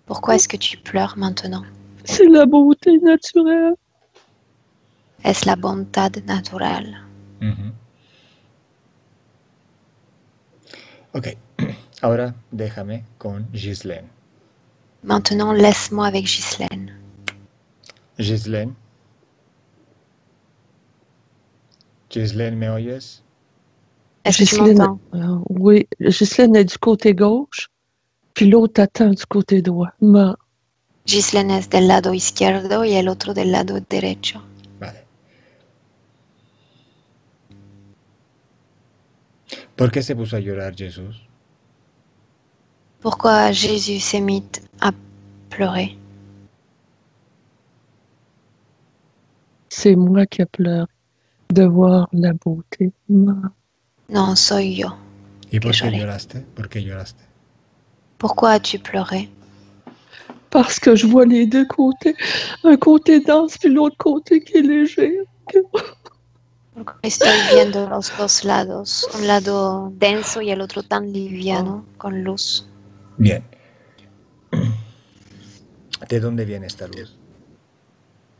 Pourquoi est-ce que tu pleures maintenant? C'est la beauté naturelle. Est-ce la bontad naturelle? Ujú. Ok, ahora déjame con Ghislaine. Maintenant, laisse-moi avec Ghislaine. Ghislaine. Ghislaine, ¿me oyes? Est-ce que tu Ghislaine, m'entends? oui, Ghislaine est du côté gauche, puis l'autre attend du côté droit. Ma. Ghislaine es del lado izquierdo y el otro del lado derecho. Vale. ¿Por qué se puso a llorar Jesús? Pourquoi Jésus s'est mis à pleurer? C'est moi qui ai pleuré de voir la beauté. Ma. Non, soy yo. ¿Y por qué lloré. lloraste? ¿Por qué lloraste? Pourquoi as-tu pleuré? Parce que je vois les deux côtés. Un côté dense, puis l'autre côté qui est léger. Porque estoy viendo los dos lados, un lado denso y el otro tan liviano, con luz. Bien. ¿De dónde viene esta luz?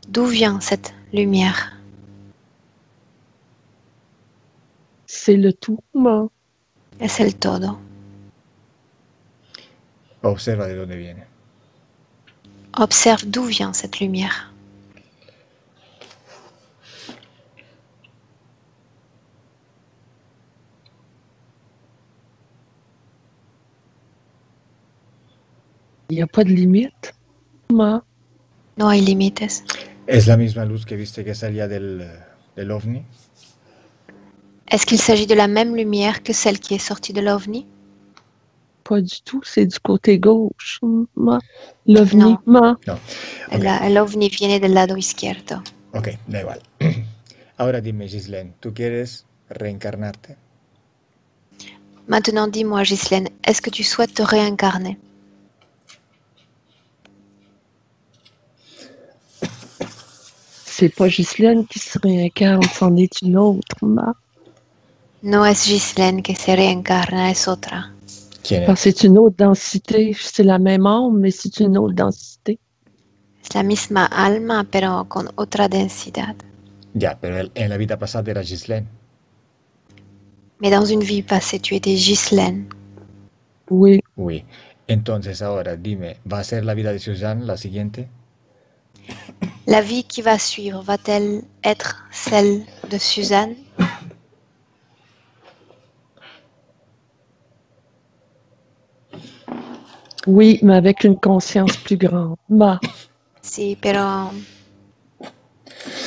D'où vient cette lumière? C'est le tout. Ma. Es el todo. Observa de dónde viene. Observe d'où vient cette lumière. Il n'y a pas de limite. Ma. No hay límites. ¿Es la misma luz que viste que salía del ovni? Est-ce qu'il s'agit de la même lumière que celle qui est sortie de l'OVNI? Pas du tout, c'est du côté gauche. Ma. L'OVNI. Non. Ma. No. Ok, L'OVNI viene del lado izquierdo. ok, da igual. Ahora dime, Ghislaine, ¿tú quieres reencarnarte? Maintenant, dis-moi, Ghislaine, est-ce que tu souhaites te réincarner? C'est pas Ghislaine qui se réincarne, c'en est une autre. Ma. No es Ghislaine que se reencarna, es otra. ¿Quién Parce que es? c'est une autre densité. C'est la même âme, mais c'est une autre densité. Es la misma alma, pero con otra densidad. Ya, pero en la vida pasada era Ghislaine. Mais dans une vie passée, tu étais Ghislaine. Oui. Uy. Entonces ahora dime, ¿va a ser la vida de Suzanne la siguiente? La vie qui va suivre va-t-elle être celle de Suzanne? Oui, mais avec une conscience plus grande. Ma. Sí, pero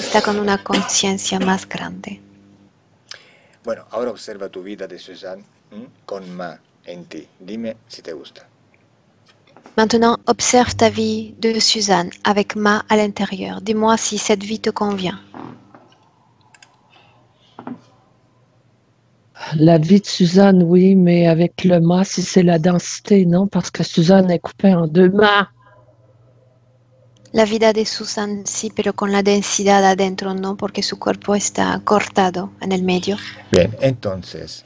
está con una conciencia más grande. Bueno, ahora observa tu vida de Suzanne con Ma en ti. Dime si te gusta. Maintenant, observe ta vie de Suzanne avec Ma à l'intérieur. Dis-moi si cette vie te convient. La vie de Suzanne, oui, mais avec le mât, si c'est la densité, non, parce que Suzanne est coupée en deux mâts. La vida de Susan sí, pero con la densidad adentro no, porque su cuerpo está cortado en el medio. Bien, entonces,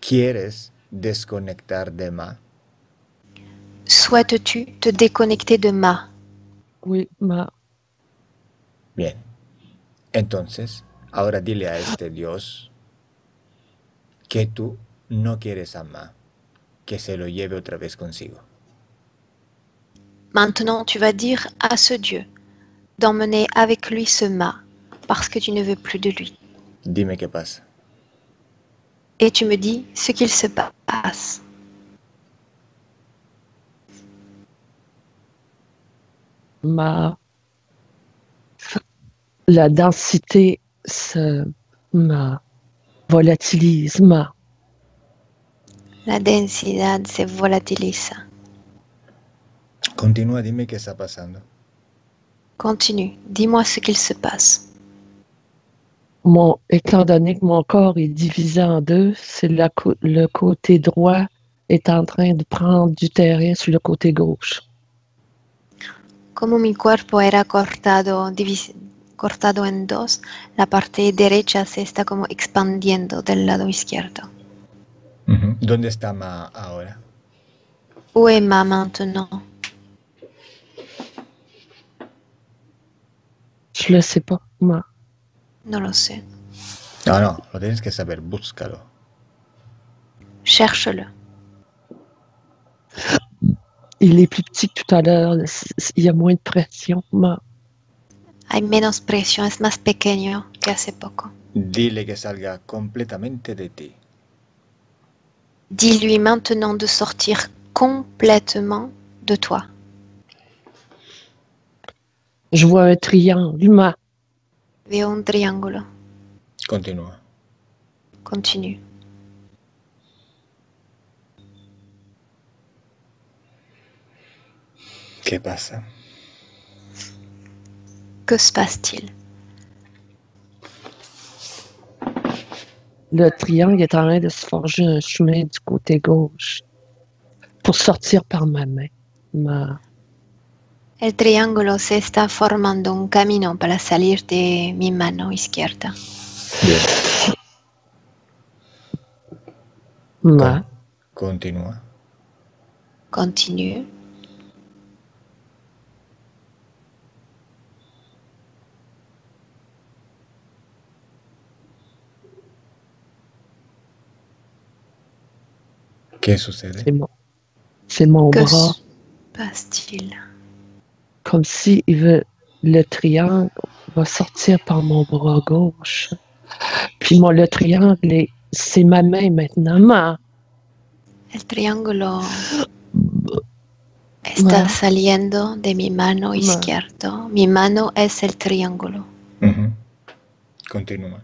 ¿quieres desconectar de Ma? Souhaites-tu te déconnecter de Ma? Oui, mât. Bien, entonces, ahora dile a este Dios que tú no quieres a Ma, que se lo lleve otra vez consigo. Maintenant, tu vas dire à ce Dieu d'emmener avec lui ce Ma, parce que tu ne veux plus de lui. Dime qué pasa. Et tu me dis ce qu'il se passe. La densité volatilise. La densidad se volatiliza. Continúa, dime qué está pasando. Continue, dis-moi ce qu'il se passe. Étant donné que mon corps est divisé en deux, c'est le côté droit est en train de prendre du terrain sur le côté gauche. Como mi cuerpo era cortado en dos, la parte derecha se está como expandiendo del lado izquierdo. ¿Dónde está Ma ahora? Où est Ma maintenant? Je le sais pas, Ma. No lo sé. No, lo tienes que saber, búscalo. Cherche-le. Il est plus petit que tout à l'heure. Il y a moins de pression, Ma. Hay menos presión, es más pequeño que hace poco. Dile que salga completamente de ti. Dis-lui maintenant de sortir complètement de toi. Je vois un triangle, Ma. Veo un triángulo. Continúa. Continue. ¿Qué pasa? Que se passe-t-il? Le triangle est en train de se forger un chemin du côté gauche pour sortir par ma main. El triángulo se está formando un camino para salir de mi mano izquierda. Bien. Continúa. Continue. ¿Qué sucede? C'est mon Que bras. se passe-t-il? Comme si le triangle va sortir par mon bras gauche. Puis le triangle, c'est ma main maintenant. El triángulo está saliendo de mi mano izquierda. Mi mano es el triángulo. Continúa.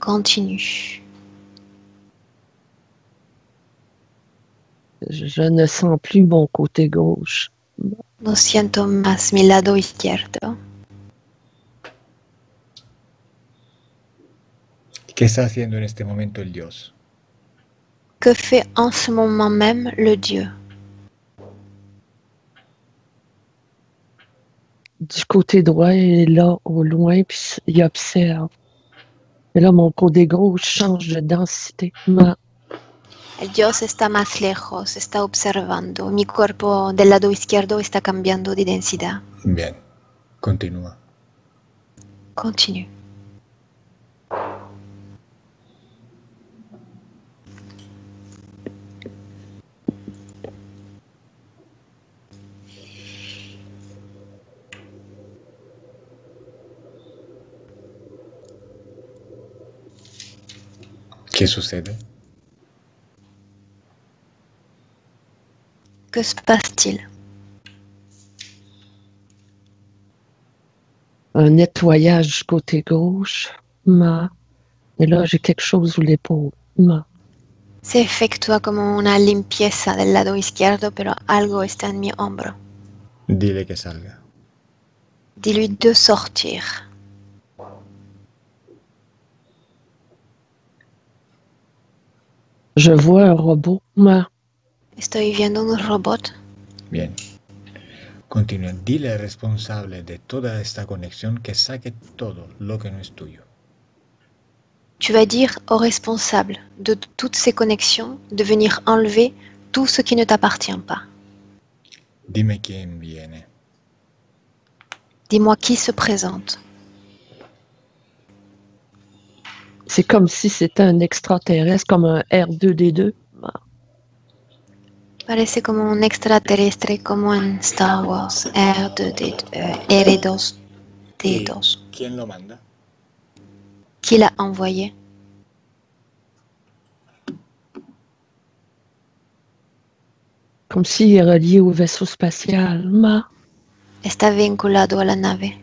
Continue. Je ne sens plus mon côté gauche. No siento más mi lado izquierdo. ¿Qué está haciendo en este momento el Dios? Que fait en ce moment même le Dieu? Du côté droit, il est là au loin, puis il observe. Et là, mon côté gauche change de densité. El Dios está más lejos, está observando. Mi cuerpo del lado izquierdo está cambiando de densidad. Bien, continúa. Continue. ¿Qué sucede? Que se passe-t-il? Un nettoyage du côté gauche. Et là, j'ai quelque chose sous l'épaule. Se efectúa como una limpieza del lado izquierdo, pero algo está en mi hombro. Dile que salga. Dis-lui de sortir. Je vois un robot. Estoy viendo un robot. Bien. Continúa. Dile al responsable de toda esta conexión que saque todo lo que no es tuyo. Tu vas dire au responsable de toutes ces connexions de venir enlever tout ce qui ne t'appartient pas. Dime quién viene. Dis-moi qui se présente. C'est comme si c'était un extraterrestre, comme un R2D2. Parece como un extraterrestre, como en Star Wars, R2D2. ¿Quién lo manda? Qui l'a envoyé? Comme s'il est relié au vaisseau spatial. Está vinculado a la nave.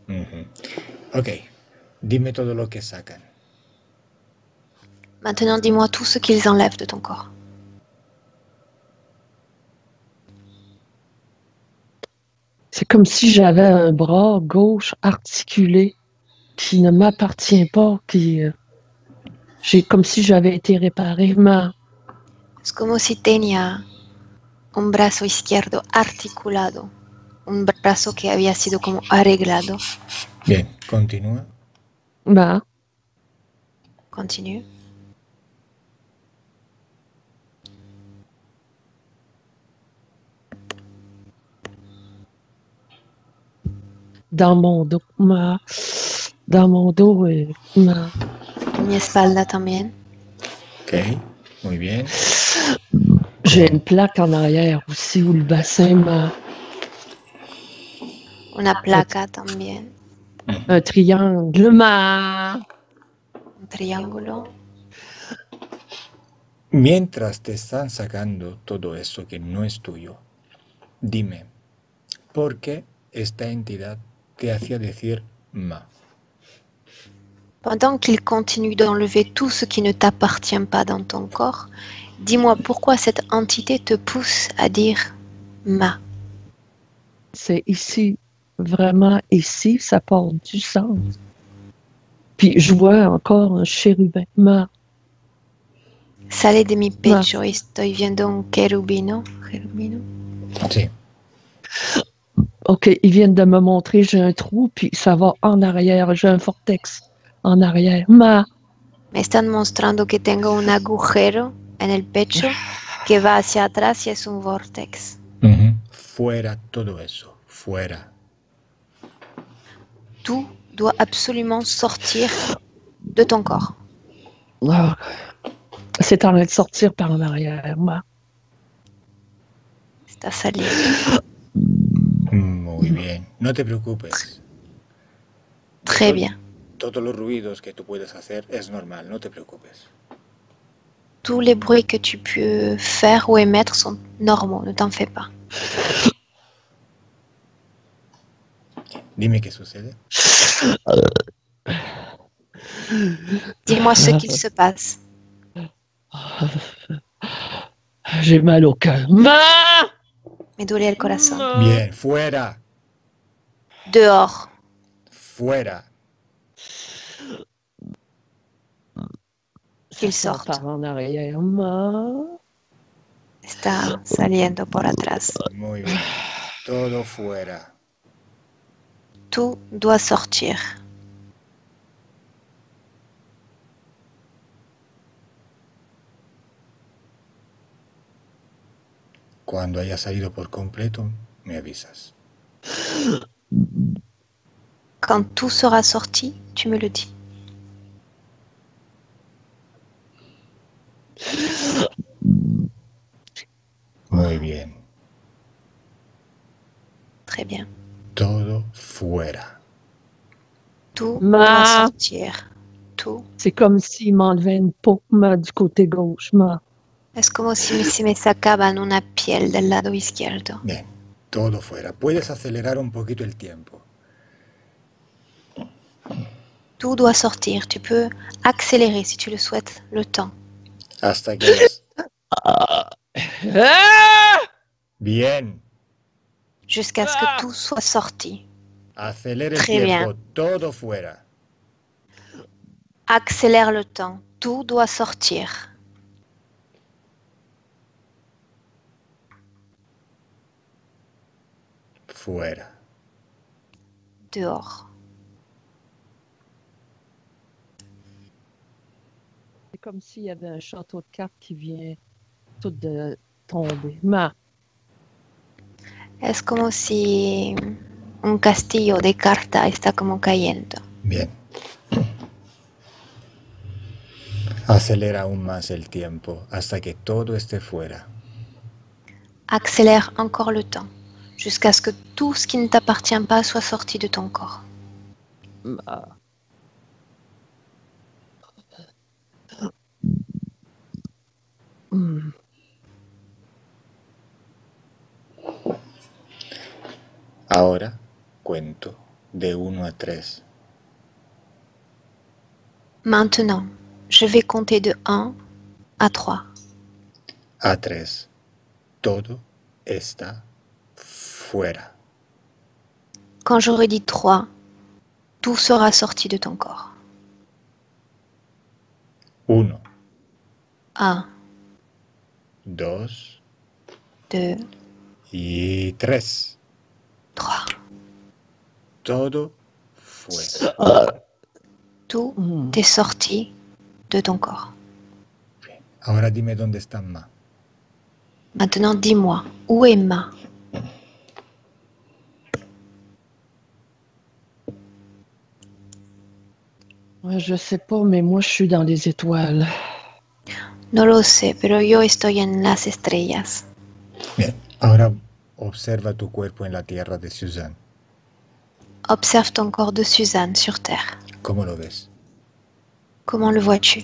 Ujú. Ok, dime todo lo que sacan. Maintenant, dis-moi tout ce qu'ils enlèvent de ton corps. C'est comme si j'avais un bras gauche articulé qui ne m'appartient pas, j'ai comme si j'avais été réparé. Es como si tenía un brazo izquierdo articulado, un brazo que había sido como arreglado. Bien, continúa. Continue. Dans mon dos, dans mon dos, En mi espalda también. Ok, muy bien. J'ai une plaque en arrière aussi, où le bassin, Una placa también. un triangle, Un triángulo. Mientras te están sacando todo eso que no es tuyo, dime, ¿por qué esta entidad te hacía decir ma? Pendant qu'il continue d'enlever tout ce qui ne t'appartient pas dans ton corps, dis-moi pourquoi cette entité te pousse à dire ma. C'est ici, vraiment ici, ça porte du sens. Puis je vois encore un chérubin, Sale de mi pecho y estoy viendo un querubino. Sí. Ok, ils viennent de me montrer, j'ai un trou, puis ça va en arrière, j'ai un vortex en arrière. Me están mostrando que tengo un agujero en el pecho que va hacia atrás y es un vortex. Fuera todo eso, fuera. Tout doit absolument sortir de ton corps. C'est en train de sortir par en arrière, Está saliendo. Muy bien, no te preocupes. Très bien. Todos los ruidos que tú puedes hacer es normal, no te preocupes. Tous les bruits que tu peux faire ou émettre sont normaux, ne t'en fais pas. Dime qué sucede. Dis-moi ce qu'il se passe. J'ai mal au cœur. Me duele el corazón. Bien, fuera. Dehors. Fuera. Qu'il sorte. Par en arrière, Está saliendo por atrás. Muy bien. Todo fuera. Tout doit sortir. Cuando haya salido por completo, me avisas. Quand tout sera sorti, tu me le dis. Muy bien. Très bien. Todo fuera. Tout doit sortir. Tout. C'est comme s'il m'enlevait une peau du côté gauche. Es como si me sacaban una piel del lado izquierdo. Bien, todo fuera. Puedes acelerar un poquito el tiempo. Tout doit sortir. Tu peux accélérer, si tu le souhaites, le temps. Hasta que hayas... Bien. Jusqu'à ce que tout soit sorti. Acelera el Très tiempo. bien. Todo fuera. Accélère le temps. Tout doit sortir. Fuera. Dehors. C'est comme s'il y avait un château de cartes qui vient tout de tomber. Es como si un castillo de carta está como cayendo. Bien. Acelera aún más el tiempo hasta que todo esté fuera. Accélère encore le temps, jusqu'à ce que tout ce qui ne t'appartient pas soit sorti de ton corps. Hmm. Ahora cuento de 1 a 3. Maintenant, je vais compter de 1 à 3. A 3. Todo está fuera. Quand j'aurai dit 3, tout sera sorti de ton corps. 1, 1, 2 2, y 3. 3. Todo fuera. Tout Hmm. est sorti de ton corps. Bien. Ahora dime dónde está Ma. Maintenant, dis-moi, où est Ma? Ouais, je sais pas, mais moi, je suis dans les étoiles. No lo sé, pero yo estoy en las estrellas. Bien. Ahora observa tu cuerpo en la tierra de Suzanne. Observe ton corps de Suzanne sur Terre. ¿Cómo lo ves? Comment le vois-tu?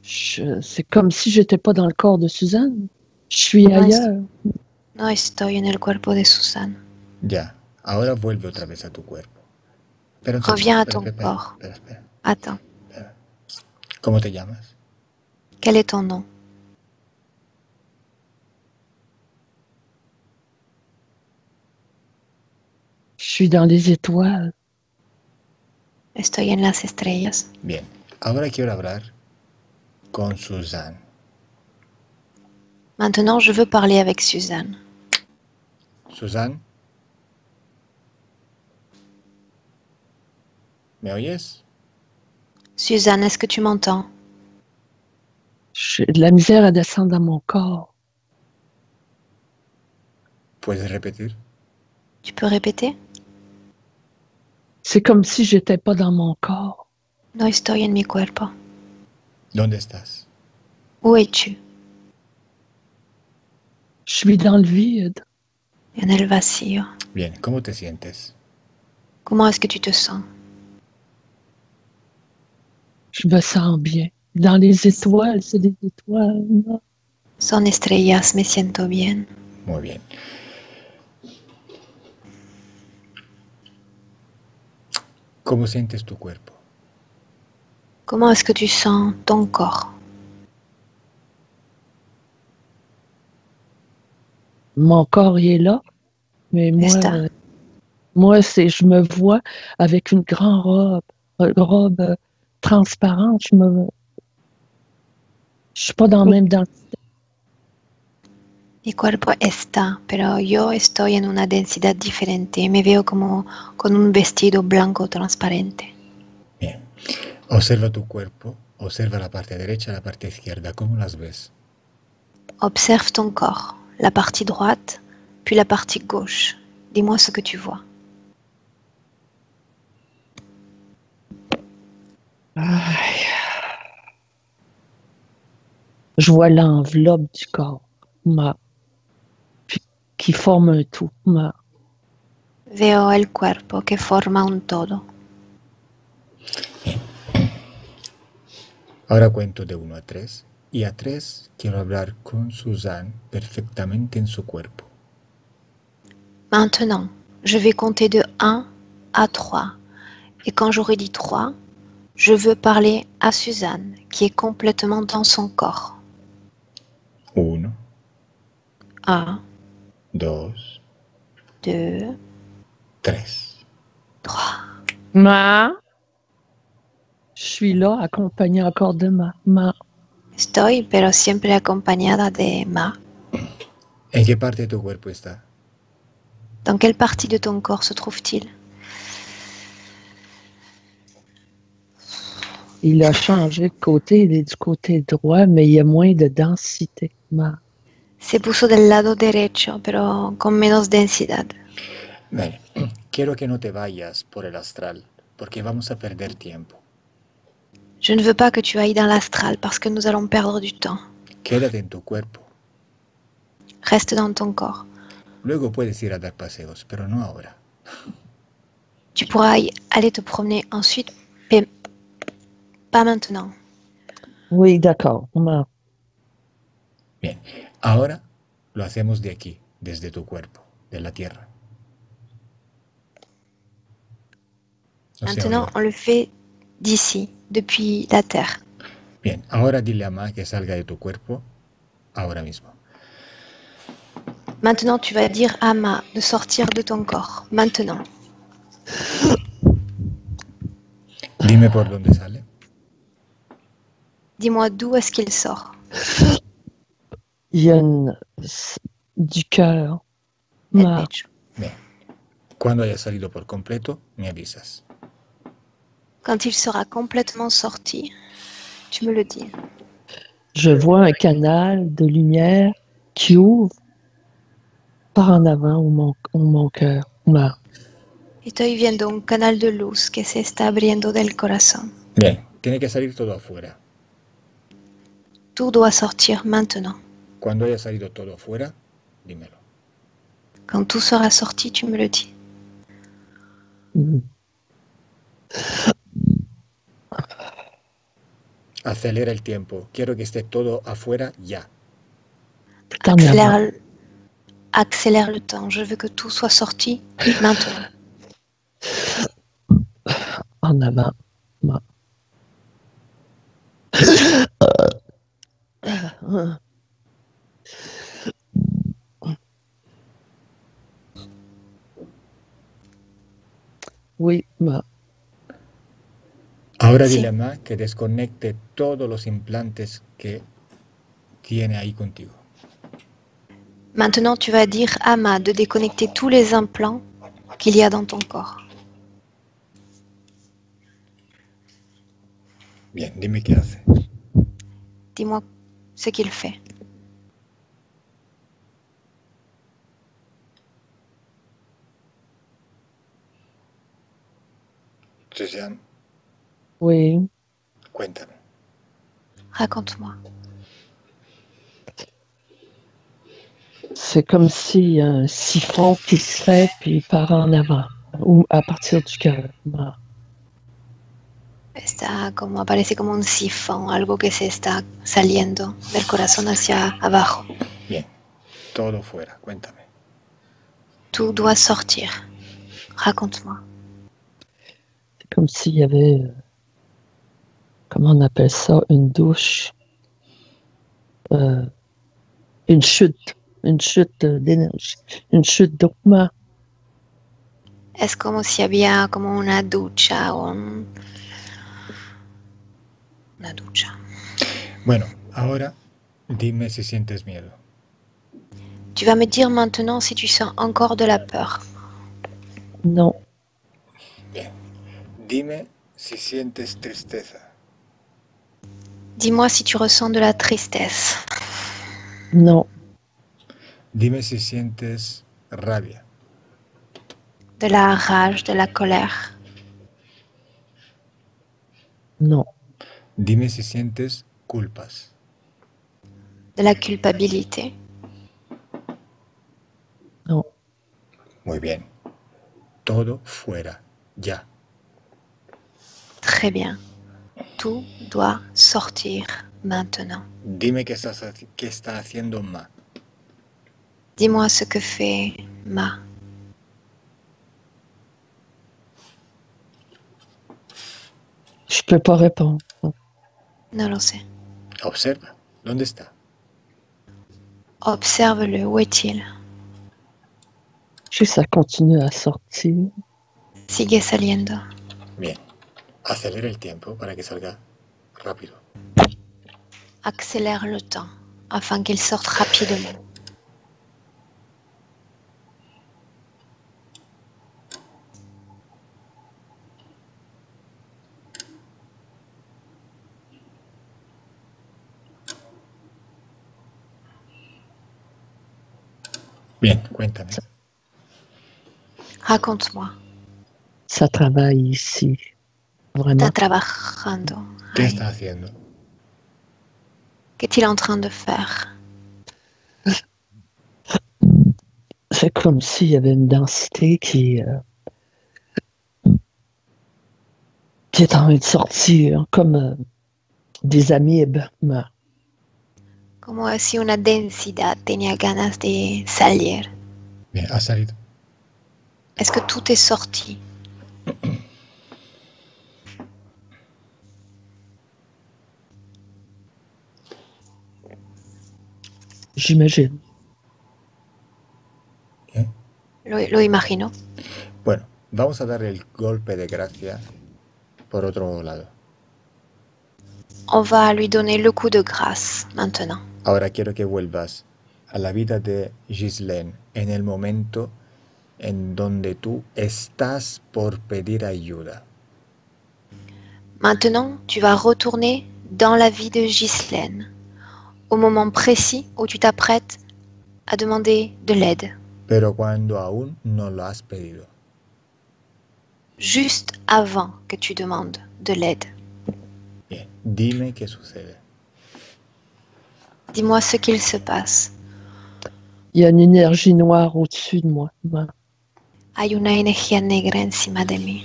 C'est comme si j'étais pas dans le corps de Suzanne. Je suis ailleurs. No estoy en el cuerpo de Suzanne. Ya. Ahora vuelve otra vez a tu cuerpo. Espera un Reviens à segundo. ton corps. Espera. Attends, ¿Cómo te llamas? quel est ton nom? Je suis dans les étoiles. Estoy en las estrellas. Bien. Ahora quiero hablar con Suzanne. Maintenant, je veux parler avec Suzanne. Suzanne. ¿Me oyes? Suzanne, est-ce que tu m'entends? J'ai de la misère à descendre dans mon corps. ¿Puedes repetir? Tu peux répéter? C'est comme si j'étais pas dans mon corps. No estoy en mi cuerpo. ¿Dónde estás? Où es-tu? Je suis dans le vide. En el vacío. Bien. ¿Cómo te sientes? Comment est-ce que tu te sens? Je me sens bien. Dans les étoiles, c'est des étoiles. Son estrellas, me siento bien. Muy bien. ¿Cómo sientes tu cuerpo? Comment est-ce que tu sens ton corps? Mon corps, il est là. Mais Está. moi, je me vois avec une grande robe transparente. Je suis pas dans le même densité. Mi cuerpo está, pero yo estoy en una densidad diferente. Me veo como con un vestido blanco transparente. Bien. Observa tu cuerpo. Observa la parte derecha y la parte izquierda. ¿Cómo las ves? Observe ton corps, la partie droite, puis la partie gauche. Dis-moi ce que tu vois. Aïe. Je vois l'enveloppe du corps, puis qui forme un tout. Veo el cuerpo que forma un todo. Ahora cuento de 1 a 3. Y a 3 quiero hablar con Suzanne perfectamente en su cuerpo. Maintenant, je vais compter de 1 à 3. Et quand j'aurai dit 3, je veux parler à Suzanne, qui est complètement dans son corps. 1, 1, 2, 2, 3. 3. Je suis là, accompagnée encore de ma. Estoy, pero siempre acompañada de Ma. ¿En qué parte de tu cuerpo está? Dans quelle partie de ton corps se trouve-t-il? Il a changé de côté, il est du côté droit, mais il y a moins de densité. Se puso del lado derecho, pero con menos densidad. Vale. Quiero que no te vayas por el astral. porque vamos a perder tiempo. Je ne veux pas que tu ailles dans l'astral parce que nous allons perdre du temps. Quédate en tu cuerpo. Reste dans ton corps. Luego puedes ir a dar paseos, pero no ahora. Tu pourras aller te promener ensuite, mais pas maintenant. Oui, d'accord. Ma. Bien, ahora lo hacemos de aquí, desde tu cuerpo, de la tierra. No se Maintenant, oye. on le fait d'ici, depuis la terre. Bien, ahora dile a Ma que salga de tu cuerpo ahora mismo. Maintenant, tu vas dire à Ma de sortir de ton corps. Maintenant. Dime por dónde sale. Dis-moi d'où est-ce qu'il sort. Il y a du cœur. El Ma. pecho. Bien, cuando haya salido por completo, me avisas. Quand il sera complètement sorti, tu me le dis. Je vois un canal de lumière qui ouvre par en avant mon cœur. Ma. Estoy viendo un canal de luz que se está abriendo del corazón. Bien, tiene que salir todo afuera. Tout doit sortir maintenant. Cuando haya salido todo afuera, dímelo. Quand tout sera sorti, tu me le dis. Mm. Acelera el tiempo. Quiero que esté todo afuera ya. Tout en avant. Accélère le temps. Je veux que tout soit sorti maintenant. En avant. Ma. Oui, ma. Ahora Sí. dile a Ma que desconecte todos los implantes que tiene ahí contigo. Maintenant, tu vas dire à Ma de déconnecter tous les implants qu'il y a dans ton corps. Bien, dime qué hace. Dis-moi ce qu'il fait. Suzanne, Oui. cuéntame. Raconte-moi. C'est comme si un siphon qui se fait puis part en avant ou à partir du cœur. Ma. Parece como un sifón, algo que se está saliendo del corazón hacia abajo. Bien, todo fuera, cuéntame. Tout doit sortir. Raconte-moi. C'est comme s'il y avait, comment on appelle ça, une douche, une chute d'énergie, une chute d'eau. Ma. Es como si había como una ducha o una ducha. Bueno, ahora dime si sientes miedo. Tu vas me dire maintenant si tu sens encore de la peur. Non. Bien, dime si sientes tristeza. Dis-moi si tu ressens de la tristesse. Non. Dime si sientes rabia. De la rage, de la colère. Non. Dime si sientes culpas. De la culpabilité. Non. Muy bien. Todo fuera, ya. Très bien. Tout doit sortir maintenant. Dime qué está haciendo Ma. Dis-moi ce que fait Ma. Je peux pas répondre. Non lo sé. Observa. ¿Dónde está? Observe-le. Où est-il? Juste ça continue à sortir. Sigue saliendo. Bien. Acelera el tiempo para que salga rápido. Accélère le temps afin qu'il sorte rapidement. Bien, cuéntame. Raconte-moi. Ça travaille ici, Está vraiment. trabajando. ¿Qué ahí. está haciendo? Qu'est-il en train de faire? C'est comme s'il y avait une densité qui est en train de sortir, comme des amibes. Como si una densidad tenía ganas de salir. Bien, ha salido. Est-ce que tout est sorti? J'imagine. Bien. Lo imagino. Bueno, vamos a dar el golpe de gracia por otro lado. On va lui donner le coup de grâce maintenant. Ahora quiero que vuelvas a la vida de Ghislaine en el momento en donde tú estás por pedir ayuda. Maintenant, tu vas retourner dans la vie de Ghislaine, au moment précis où tu t'apprêtes à demander de l'aide, Pero cuando aún no lo has pedido. juste avant que tu demandes de l'aide. Bien, dime qué sucede. Dis-moi ce qu'il se passe. Il y a une énergie noire au-dessus de moi. Hay una energía negra encima de mí.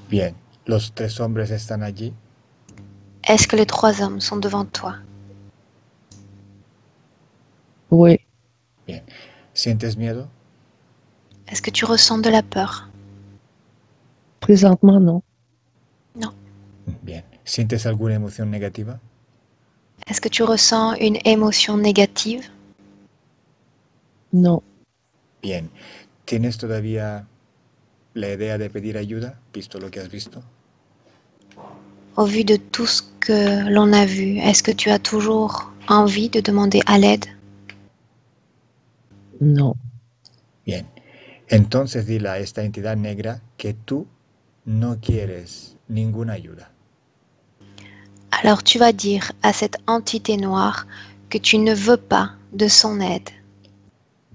Bien, los tres hombres están allí. Est-ce que les trois hommes sont devant toi? Oui, Bien, ¿sientes miedo? Est-ce que tu ressens de la peur? présentement, non. Bien, ¿sientes alguna emoción negativa? Est-ce que tu ressens une émotion négative? Non. Bien, ¿tienes todavía la idea de pedir ayuda, visto lo que has visto? Au vu de tout ce que l'on a vu, est-ce que tu as toujours envie de demander à l'aide? Non. Bien, entonces dile a esta entidad negra que tú no quieres ninguna ayuda. Alors tu vas dire à cette entité noire que tu ne veux pas de son aide.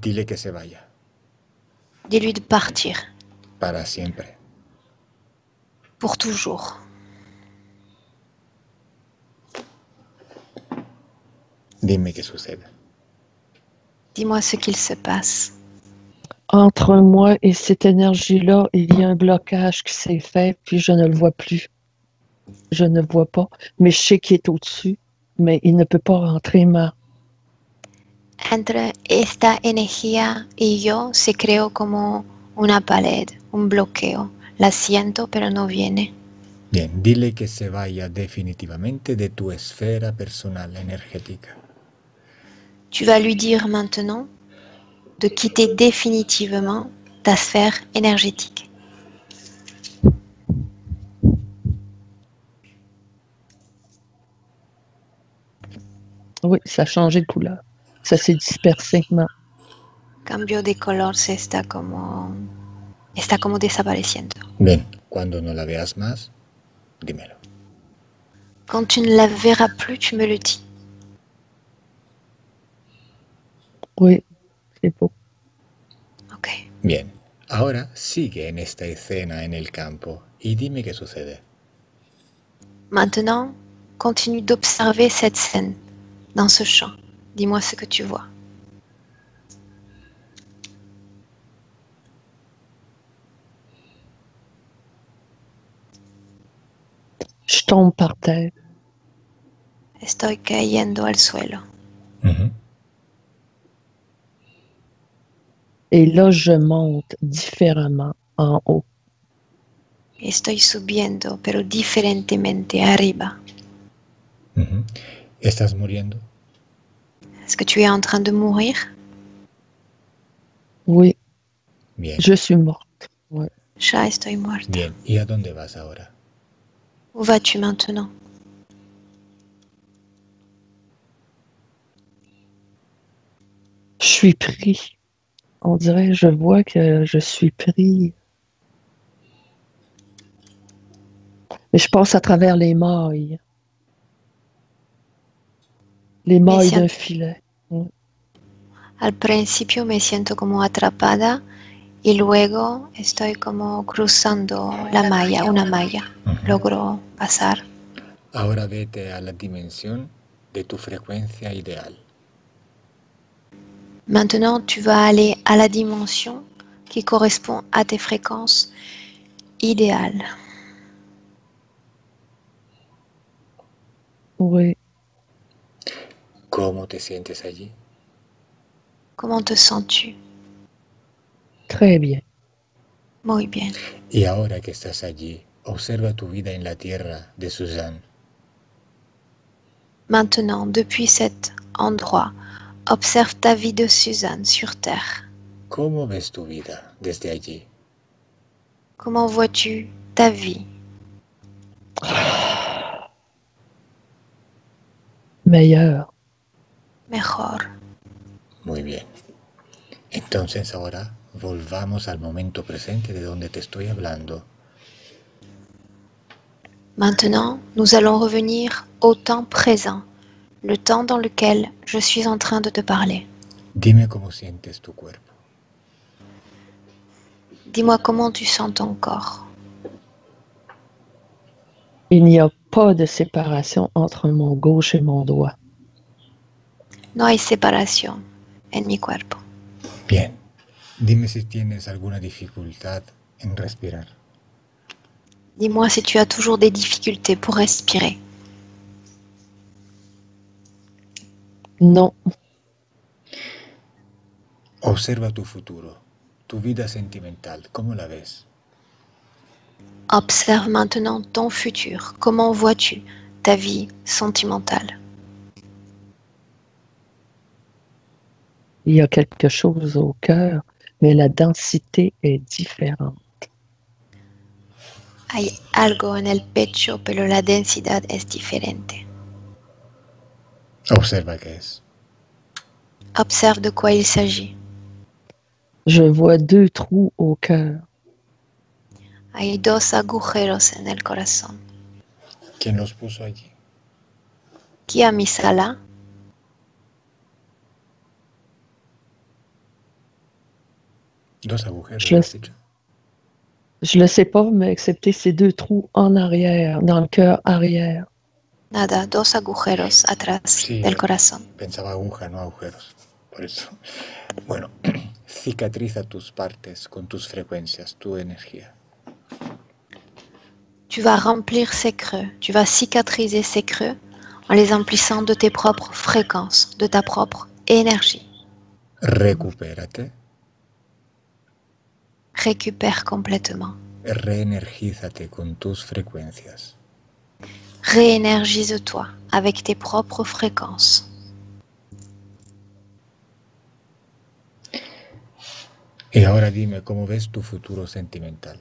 Dile que se vaya, Dis-lui de partir, para siempre. pour toujours. Dime qué sucede. Dis-moi ce qu'il se passe. Entre moi et cette énergie-là, il y a un blocage qui s'est fait, puis je ne le vois plus. Je ne vois pas, mais je sais qu'il est au-dessus, mais il ne peut pas rentrer Entre esta energía y yo se creó como una pared, un bloqueo. La siento, pero no viene. Bien, dile que se vaya definitivamente de tu esfera personal energética. Tu vas lui dire maintenant de quitter définitivement ta sphère énergétique. Oui, ça a changé de couleur. Ça s'est dispersé. Non. Cambio de color está como desapareciendo. Bien, cuando no la veas más, dímelo. Quand tu ne la verras plus, tu me le dis. Oui, c'est beau. Ok. Bien, ahora sigue en esta escena en el campo y dime qué sucede. Maintenant, continue d'observer cette scène dans ce champ. Dis-moi ce que tu vois. Je tombe par terre. Estoy cayendo al suelo. Et là, je monte différemment en haut. Estoy subiendo, pero diferentemente arriba. ¿Estás muriendo? Est-ce que tu es en train de mourir? Oui, Bien, je suis morte. Oui. Ya estoy muerta. bien. ¿Y a dónde vas ahora? Où vas-tu maintenant? Je suis pris. On dirait, je vois que je suis pris. Mais je passe à travers les mailles. Les mailles d'un filet. Al principio me siento como atrapada y luego estoy como cruzando la malla, una malla. Logro pasar. Ahora vete a la dimensión de tu frecuencia ideal. Maintenant, tu vas aller à la dimension qui correspond à tes fréquences idéales. Oui, ¿Cómo te sientes allí? Comment te sens-tu? très bien. Muy bien. Y ahora que estás allí, observa tu vida en la tierra de Suzanne. Maintenant, depuis cet endroit, observe ta vie de Suzanne sur Terre. ¿Cómo ves tu vida desde allí? Comment vois-tu ta vie? Meilleur. Mejor. Muy bien. Entonces ahora volvamos al momento presente de donde te estoy hablando. Maintenant, nous allons revenir au temps présent, le temps dans lequel je suis en train de te parler. Dime cómo sientes tu cuerpo. Dis-moi comment tu sens ton corps. Il n'y a pas de séparation entre mon gauche et mon droit. No hay separación en mi cuerpo. Bien. Dime si tienes alguna dificultad en respirar. Dis-moi si tu as toujours des difficultés pour respirer. Non, Observa tu futuro, tu vida sentimental. ¿Cómo la ves? Observe maintenant ton futur. Comment vois-tu ta vie sentimentale? il y a quelque chose au cœur, mais la densité est différente. Hay algo en el pecho, pero la densidad es diferente. Observa qué es. Observe de quoi il s'agit. Je vois 2 trous au cœur. Hay dos agujeros en el corazón. ¿Quién los puso allí? Qui a mis ça là? Dos agujeros, Je le, has dicho. je le sais pas, mais excepté ces 2 trous en arrière, dans le cœur arrière. Nada, dos agujeros atrás Sí, del corazón. pensaba aguja, no agujeros. Por eso. Bueno, cicatriza tus partes con tus frecuencias, tu energía. Tu vas remplir ces creux, tu vas cicatriser ces creux en les emplissant de tes propres fréquences, de ta propre énergie. Recupérate, Récupère complètement. reenergízate con tus frecuencias. Réénergise-toi avec tes propres fréquences. Y ahora dime cómo ves tu futuro sentimental.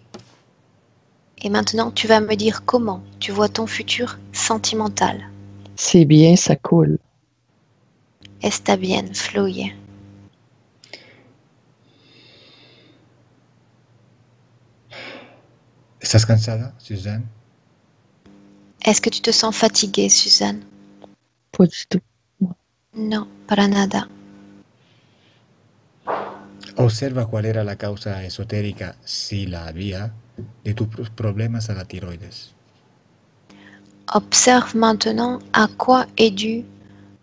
Et maintenant, tu vas me dire comment tu vois ton futur sentimental. C'est bien, ça coule. Está bien, fluye. ¿Estás cansada, Suzanne? Est-ce que tu te sens fatiguée, Suzanne? Pas du tout. No, para nada. Observa cuál era la causa esotérica, si la había, de tus problemas a la tiroides. Observe maintenant à quoi est dû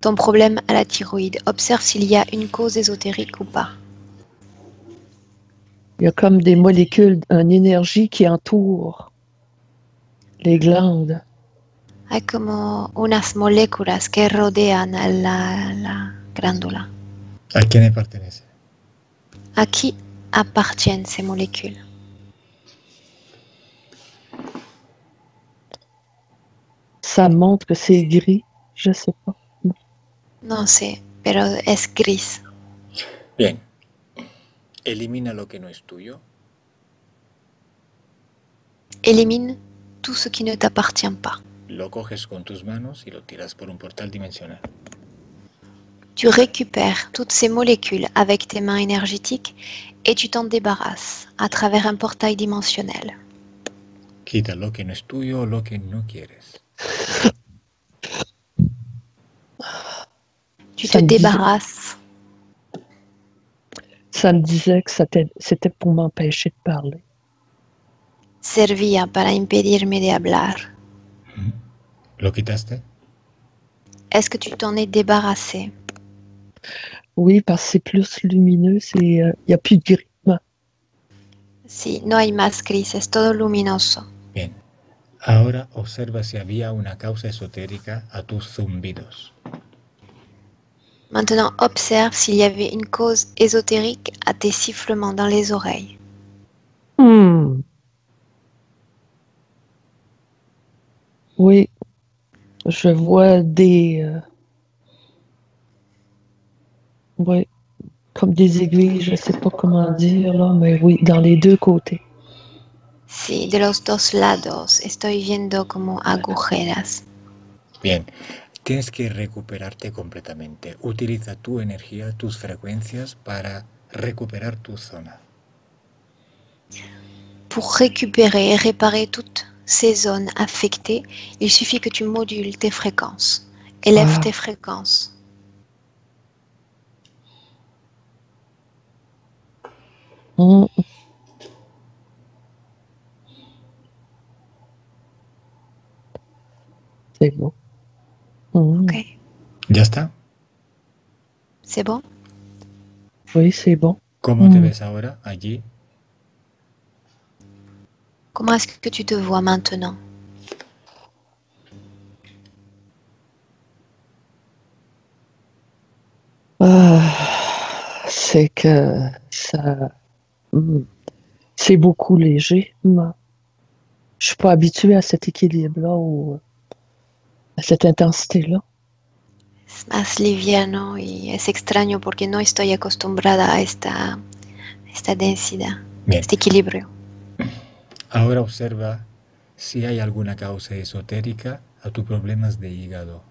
ton problème à la thyroïde. Observe s'il y a une cause ésotérique ou pas. Il y a comme des molécules, une énergie qui entoure les glandes. Hay como unas moléculas que rodean a la glándula. ¿A quién le pertenece? ¿A qui appartiennent ces molécules? Ça montre que c'est gris, je sais pas. No sé, pero es gris. Bien. Elimina lo que no es tuyo. Élimine tout ce qui ne t'appartient pas. Lo coges con tus manos y lo tiras por un portal dimensional. Tu récupères toutes ces molécules avec tes mains énergétiques et tu t'en débarrasses à travers un portail dimensionnel. Quita lo que no es tuyo o lo que no quieres. Tu te débarrasses. Ça me disait que c'était pour m'empêcher de parler. Servía para impedirme de hablar. ¿Lo quitaste? Est-ce que tu t'en es débarrassé? Oui, parce que c'est plus lumineux, il n'y a plus de gris. Sí, no hay más gris, es todo luminoso. Bien. Ahora observa si había una causa esotérica a tus zumbidos. Maintenant, observe s'il y avait une cause ésotérique à tes sifflements dans les oreilles. Oui, je vois oui, comme des aiguilles, je ne sais pas comment dire, là, mais oui, dans les deux côtés. Sí, de los dos lados estoy viendo como agujeras. Bien, tienes que recuperarte completamente. Utiliza tu energía, tus frecuencias para recuperar tu zona. Pour récupérer et réparer toutes ces zones affectées, il suffit que tu modules tes fréquences. Élève tes fréquences. C'est bon. Ok. ¿Ya está? C'est bon? Oui, c'est bon. ¿Cómo te ves ahora allí? Comment est-ce que tu te vois maintenant? C'est que ça... C'est beaucoup léger. Je suis pas habituée à cet équilibre-là ou à cette intensité-là. Es más liviano y es extraño porque no estoy acostumbrada a esta densidad, Bien. este equilibrio. Ahora observa si hay alguna causa esotérica a tus problemas de hígado.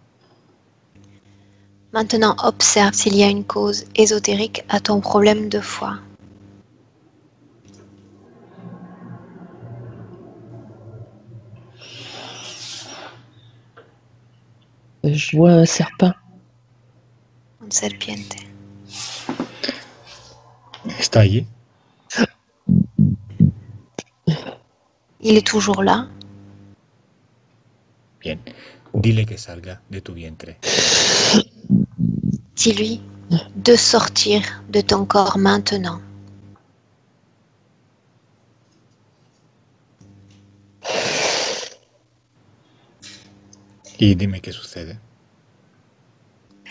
Maintenant, observe s'il y a une cause ésotérique à ton problème de foie. Je vois un serpent. Une serpiente. ¿Está allí? Il est toujours là. Bien. Dile que salga de tu vientre. Dis-lui de sortir de ton corps maintenant. Y dime qué sucede.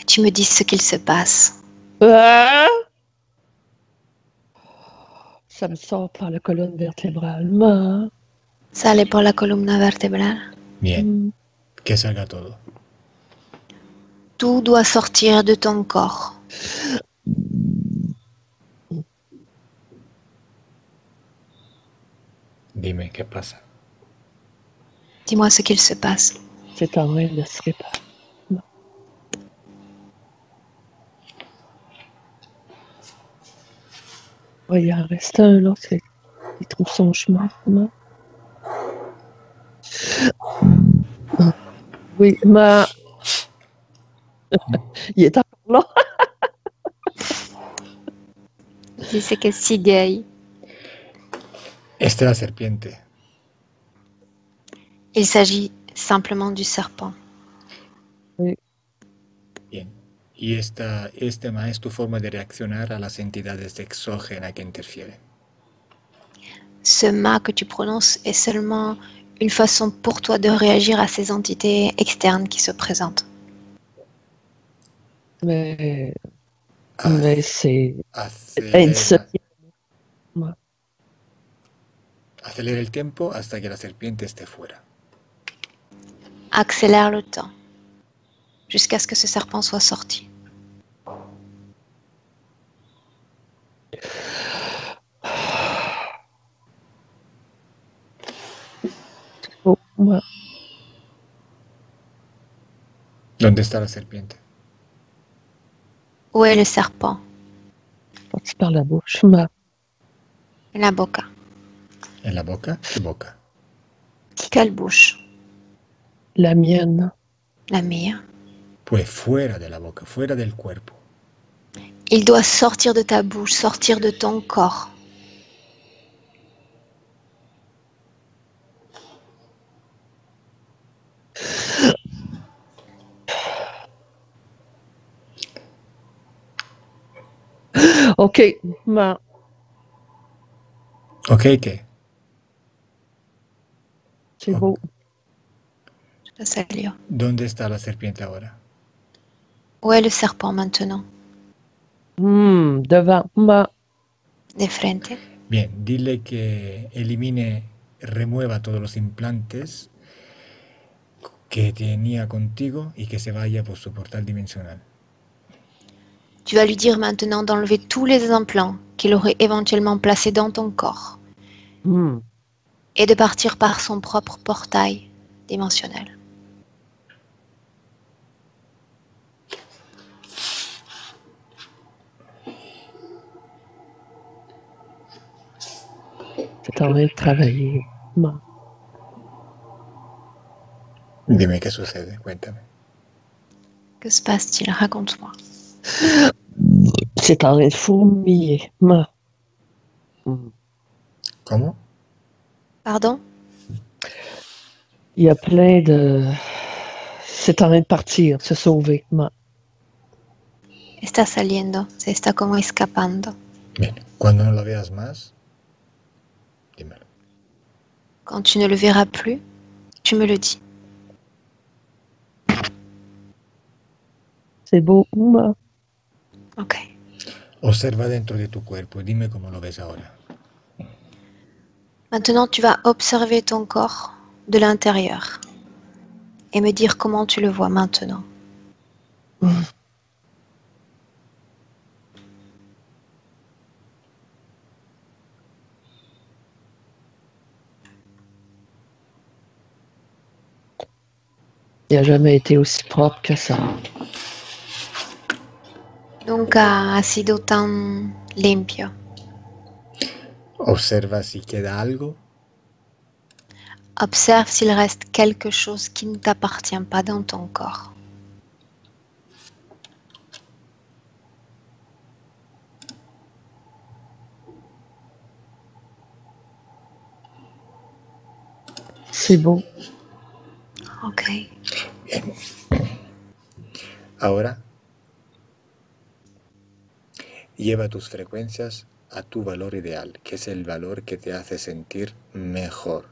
Tu me dis ce qu'il se passe. Ça me sort par la colonne vertébrale. Sale por la columna vertebral. Bien. Que salga todo. Tout doit sortir de ton corps. Dime qué pasa. Dis-moi ce qu'il se passe. C'est en train de se réparer. Oui, il en reste un, là. Il trouve son chemin. Oui, mais... il est encore là. Dice que sigue ahí. Esta es la serpiente. Il s'agit simplement du serpent. Oui. Bien. Y este tema es tu forma de reaccionar a las entidades exógenas que interfieren. Ce mât que tu prononces est seulement une façon pour toi de réagir à ces entités externes qui se présentent. Mais c'est Acelera el tiempo hasta que la serpiente esté fuera. Accélère le temps jusqu'à ce que ce serpent soit sorti. Oh, ouais. ¿Dónde está la serpiente? Où est le serpent? Sorti par la bouche. En la boca. ¿En la boca? ¿Qué boca? Quelle bouche? La mienne. La mia. Pues fuera de la boca, fuera del cuerpo. Il doit sortir de ta bouche, sortir de ton corps. OK. Ma- Ok, ¿qué? C'est beau. Je salue. ¿Dónde está la serpiente ahora? Où est le serpent maintenant? Devant. De frente. Bien, dile que elimine, remueva todos los implantes que tenía contigo y que se vaya por su portal dimensional. Tu vas lui dire maintenant d'enlever tous les implants qu'il aurait éventuellement placés dans ton corps Hmm. et de partir par son propre portail dimensionnel. C'est en train de travailler. Ma- Dime qué sucede, cuéntame. Que se passe-t-il? Raconte-moi. C'est en train de fourmiller. ¿Cómo? Pardon? Il y a plein de... C'est en train de partir, se sauver. Está saliendo, se está como escapando. Bien, cuando no lo veas más, dímelo. Quand tu ne le verras plus, tu me le dis. C'est beau. Ok. Observa dentro de tu cuerpo y dime cómo lo ves ahora. Maintenant, tu vas observer ton corps de l'intérieur et me dire comment tu le vois maintenant. Il n'a jamais été aussi propre que ça. Nunca ha sido tan limpio. Observa si queda algo. Observe s'il reste quelque chose qui ne t'appartient pas dans ton corps. C'est beau. Ok. Bien. Ahora, lleva tus frecuencias a tu valor ideal, que es el valor que te hace sentir mejor.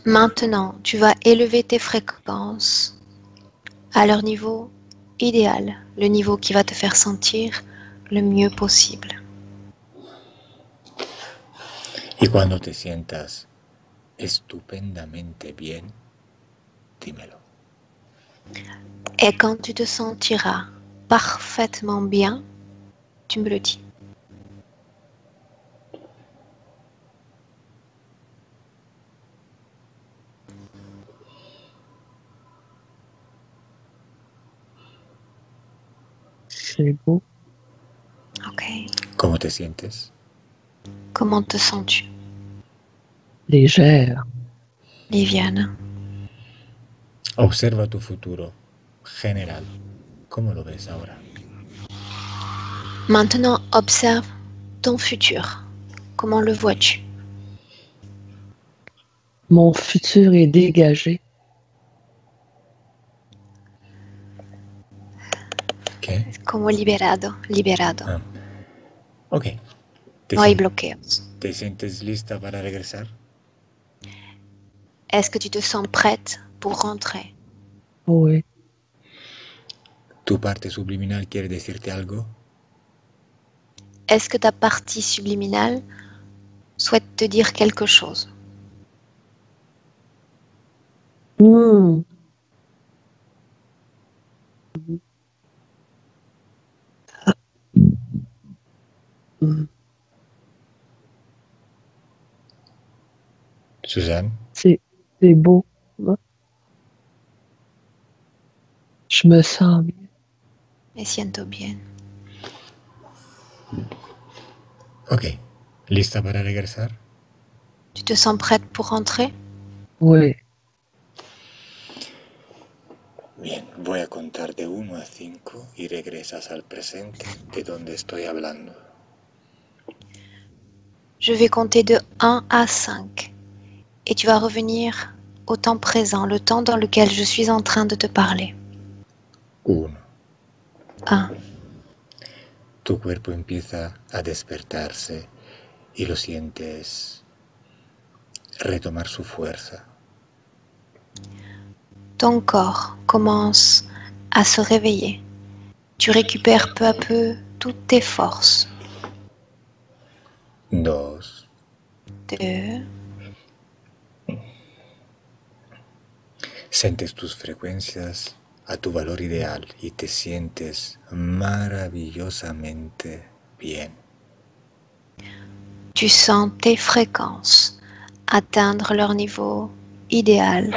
Maintenant, tu vas élever tes fréquences à leur niveau idéal, le niveau qui va te faire sentir le mieux possible. Y cuando te sientas estupendamente bien, dímelo. Et quand tu te sentiras parfaitement bien, tu me le dis. C'est beau. Ok. ¿Cómo te sientes? Comment te sens-tu, Légère. Liviane? Observa tu futuro general. ¿Cómo lo ves ahora? Maintenant, observe ton futur. Comment le vois-tu? Mon futur est dégagé. ¿Qué? Como liberado, liberado. Ah. Ok. No hay bloqueos. ¿Te sientes lista para regresar? Est-ce que tu te sens prête pour rentrer? Oui. ¿Tu parte subliminal quiere decirte algo? Est-ce que ta partie subliminale souhaite te dire quelque chose? Hmm. Hmm. Suzanne? C'est beau. Je me sens bien. Me siento bien. Ok. ¿Lista para regresar? Tu te sens prête pour rentrer? Oui. Bien, voy a contar de 1 a 5 y regresas al presente de donde estoy hablando. Je vais compter de 1 à 5 et tu vas revenir au temps présent, le temps dans lequel je suis en train de te parler. 1. 1. Tu cuerpo empieza a despertarse y lo sientes retomar su fuerza. Ton corps commence à se réveiller. Tu récupères peu à peu toutes tes forces. 2. 2. Sientes tus frecuencias a tu valor ideal y te sientes maravillosamente bien. Tu sens tes fréquences atteindre leur niveau idéal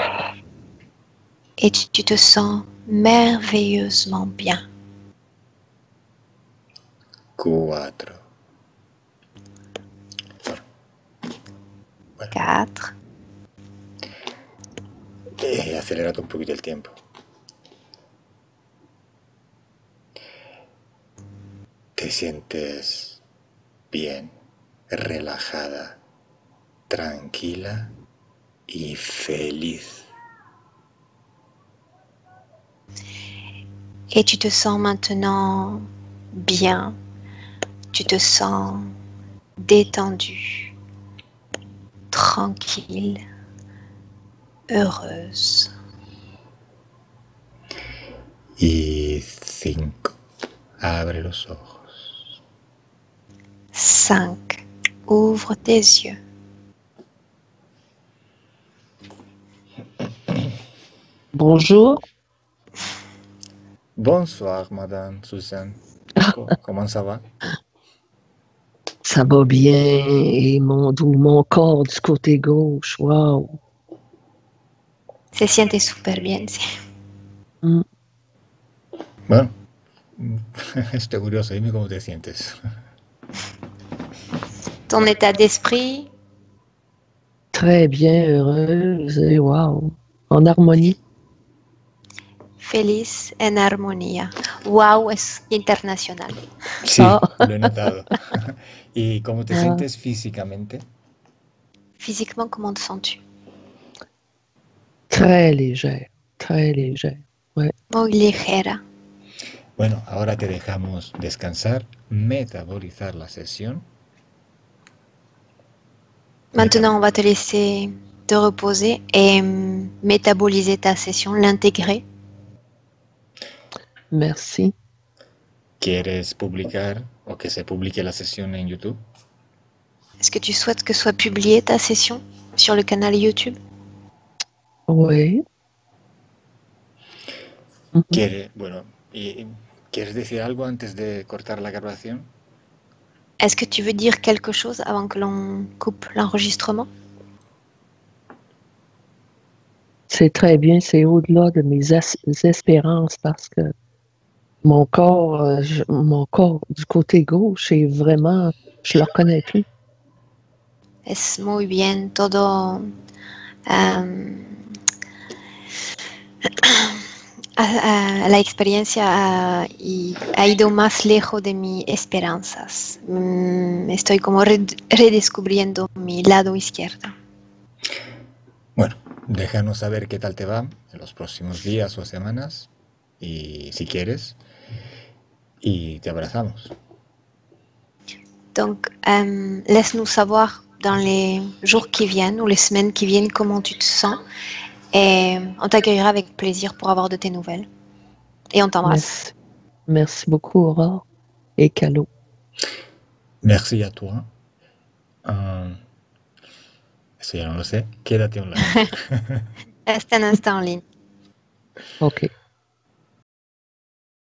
et tu te sens merveilleusement bien. 4. 4. Acelérate un poquito el tiempo. Te sientes bien, relajada, tranquila y feliz. Et tu te sens maintenant bien. Tu te sens détendue, tranquille, heureuse. Y 5. Abre los ojos. 5. Ouvre tes yeux. Bonjour. Bonsoir, Madame Suzanne. Comment ça va? Ça va bien. Et mon corps du côté gauche, wow. Se siente súper bien, sí. Bueno, estoy curioso. Dime cómo te sientes. Ton état d'esprit, Très bien, heureuse et wow. En harmonie. feliz en armonía. Wow, es internacional. Sí, Ah. lo he notado. ¿Y cómo te sientes físicamente? Physiquement, comment te sens-tu? Très légère. Très légère. Ouais. Muy ligera. Bueno, ahora te dejamos descansar, metabolizar la sesión. Maintenant, on va te laisser te reposer et métaboliser ta session, l'intégrer. Merci. ¿Quieres publicar o que se publique la sesión en YouTube? Est-ce que tu souhaites que soit publiée ta session sur le canal YouTube? Oui. ¿Quieres decir algo antes de cortar la grabación? Est-ce que tu veux dire quelque chose avant que l'on coupe l'enregistrement? C'est très bien. C'est au-delà de mes espérances parce que mon corps du côté gauche est vraiment, je le reconnais plus. Es muy bien, todo la experiencia ha ido más lejos de mis esperanzas. Estoy como redescubriendo mi lado izquierdo. Bueno, déjanos saber qué tal te va en los próximos días o semanas, y si quieres, y te abrazamos. Donc, laisse-nous savoir dans les jours qui viennent ou les semaines qui viennent comment tu te sens et on t'accueillera avec plaisir pour avoir de tes nouvelles. Et on t'embrasse. Merci. Merci beaucoup, Aurore et Calo. Merci a toi. Eso ya no lo sé. Quédate online. Reste un instant en ligne. OK.